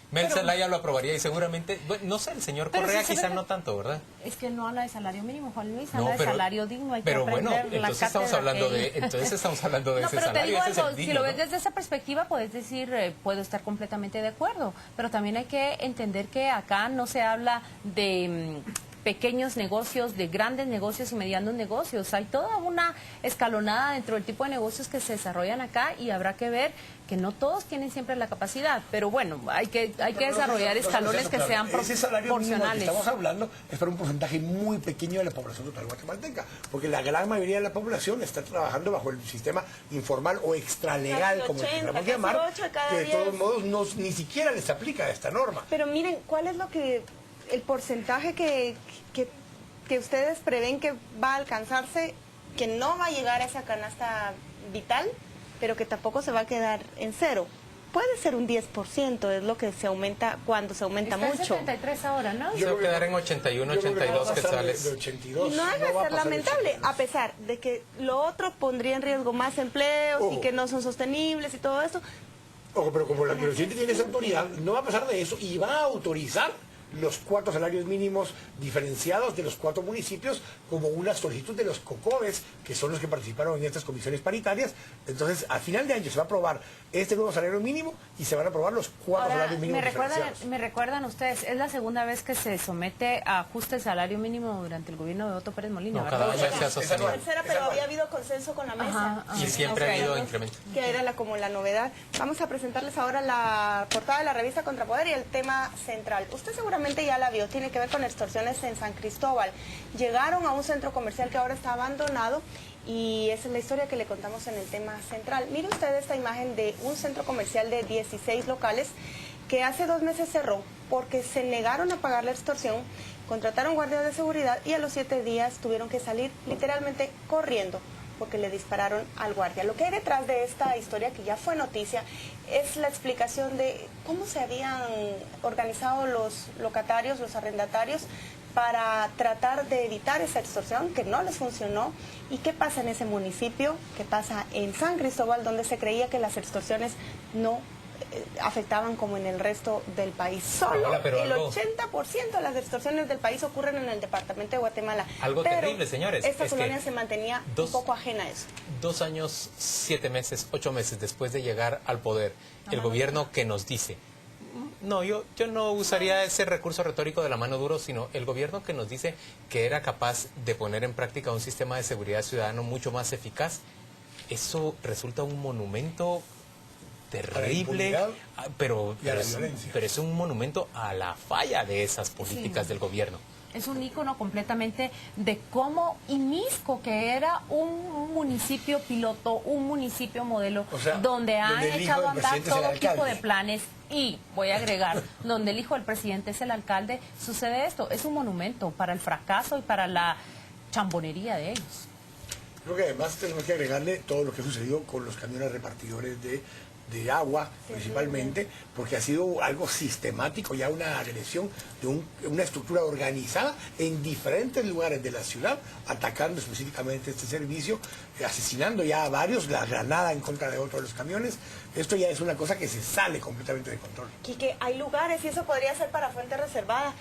Mel Pero- Zelaya lo aprobaría y seguramente, bueno, no sé, el señor Pero Correa si se quizá ve- no tanto, ¿verdad? Es que no habla de salario mínimo, Juan Luis, No, habla de pero- salario digno. Hay Pero que bueno, aprender la entonces estamos cátedra hablando que- de, No, ese pero te salario, digo ese es el algo, si digno, lo ves ¿no? desde esa perspectiva, puedes decir, puedo estar completamente de acuerdo, pero también hay que entender que acá no se habla de pequeños negocios, de grandes negocios y medianos negocios. Hay toda una escalonada dentro del tipo de negocios que se desarrollan acá, y habrá que ver que no todos tienen siempre la capacidad, pero bueno, hay que desarrollar escalones que sean Ese salario mínimo del que proporcionales. estamos hablando es para un porcentaje muy pequeño de la población total guatemalteca, porque la gran mayoría de la población está trabajando bajo el sistema informal o extralegal, Casi como le 80, queramos casi llamar, 8 de cada que de 10. todos modos ni siquiera les aplica esta norma. Pero miren, ¿cuál es el porcentaje que ustedes prevén que va a alcanzarse, que no va a llegar a esa canasta vital, pero que tampoco se va a quedar en cero? Puede ser un 10%, es lo que se aumenta cuando se aumenta Está en mucho. 73 ahora, ¿no? Se va a quedar en 81, 82 quetzales. De 82, Y no debe va a ser pasar de lamentable, 82. a pesar de que lo otro pondría en riesgo más empleos y que no son sostenibles y todo eso. Ojo, pero como la presidente tiene esa autoridad, no va a pasar de eso y va a autorizar los 4 salarios mínimos diferenciados de los 4 municipios como una solicitud de los COCOVES, que son los que participaron en estas comisiones paritarias. Entonces, a final de año se va a aprobar este nuevo salario mínimo y se van a aprobar los 4 Ahora, salarios mínimos diferenciados. me recuerdan ustedes, es la segunda vez que se somete a ajuste el salario mínimo durante el gobierno de Otto Pérez Molina, No, ¿verdad? cada año se ha sostenido. Tercera, pero había habido consenso con la mesa. Ajá, Y siempre ha habido incremento. Que era como la novedad. Vamos a presentarles ahora la portada de la revista Contrapoder y el tema central. Usted seguramente ya la vio, tiene que ver con extorsiones en San Cristóbal. Llegaron a un centro comercial que ahora está abandonado, y esa es la historia que le contamos en el tema central. Mire usted esta imagen de un centro comercial de 16 locales que hace 2 meses cerró porque se negaron a pagar la extorsión, contrataron guardias de seguridad y a los 7 días tuvieron que salir literalmente corriendo porque le dispararon al guardia. Lo que hay detrás de esta historia, que ya fue noticia, es la explicación de cómo se habían organizado los locatarios, los arrendatarios, para tratar de evitar esa extorsión, que no les funcionó, y qué pasa en ese municipio, qué pasa en San Cristóbal, donde se creía que las extorsiones no afectaban como en el resto del país. Solo pero el algo- 80% de las extorsiones del país ocurren en el departamento de Guatemala. Algo Pero terrible, señores, esta es que colonia se mantenía un poco ajena a eso. 2 años, 7 meses, 8 meses después de llegar al poder, el gobierno que nos dice, no, yo no usaría ese recurso retórico de la mano duro, sino el gobierno que nos dice que era capaz de poner en práctica un sistema de seguridad ciudadano mucho más eficaz, eso resulta un monumento terrible, pero es un monumento a la falla de esas políticas del gobierno. Es un ícono completamente de cómo Imisco, que era un municipio piloto, un municipio modelo, donde han echado a andar todo tipo de planes y, voy a agregar, donde el hijo del presidente es el alcalde, sucede esto. Es un monumento para el fracaso y para la chambonería de ellos. Creo que además tenemos que agregarle todo lo que ha sucedido con los camiones repartidores de agua, principalmente, porque ha sido algo sistemático, ya una agresión de una estructura organizada en diferentes lugares de la ciudad, atacando específicamente este servicio, asesinando ya a varios, la granada en contra de otros de los camiones. Esto ya es una cosa que se sale completamente de control. Quique, hay lugares, y eso podría ser para fuente reservada,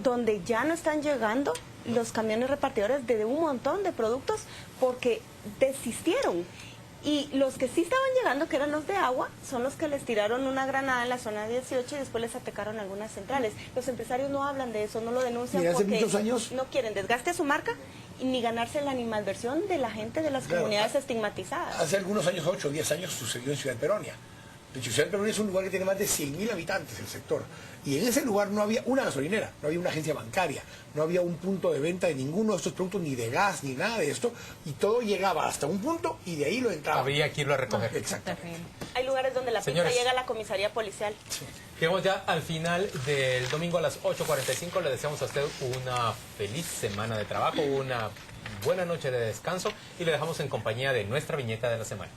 donde ya no están llegando los camiones repartidores de un montón de productos porque desistieron. Y los que sí estaban llegando, que eran los de agua, son los que les tiraron una granada en la zona 18 y después les atacaron algunas centrales. Los empresarios no hablan de eso, no lo denuncian porque no quieren desgaste a su marca ni ganarse la animadversión de la gente de las comunidades estigmatizadas. Hace algunos años, 8 o 10 años, sucedió en Ciudad Peronia. De hecho, Ciudad Peronia es un lugar que tiene más de 100.000 habitantes, el sector. Y en ese lugar no había una gasolinera, no había una agencia bancaria, no había un punto de venta de ninguno de estos productos, ni de gas, ni nada de esto. Y todo llegaba hasta un punto y de ahí lo entraba. Había que irlo a recoger. Exactamente. Hay lugares donde la pizza llega a la comisaría policial. Sí. Llegamos ya al final del domingo a las 8:45. Le deseamos a usted una feliz semana de trabajo, una buena noche de descanso y le dejamos en compañía de nuestra viñeta de la semana.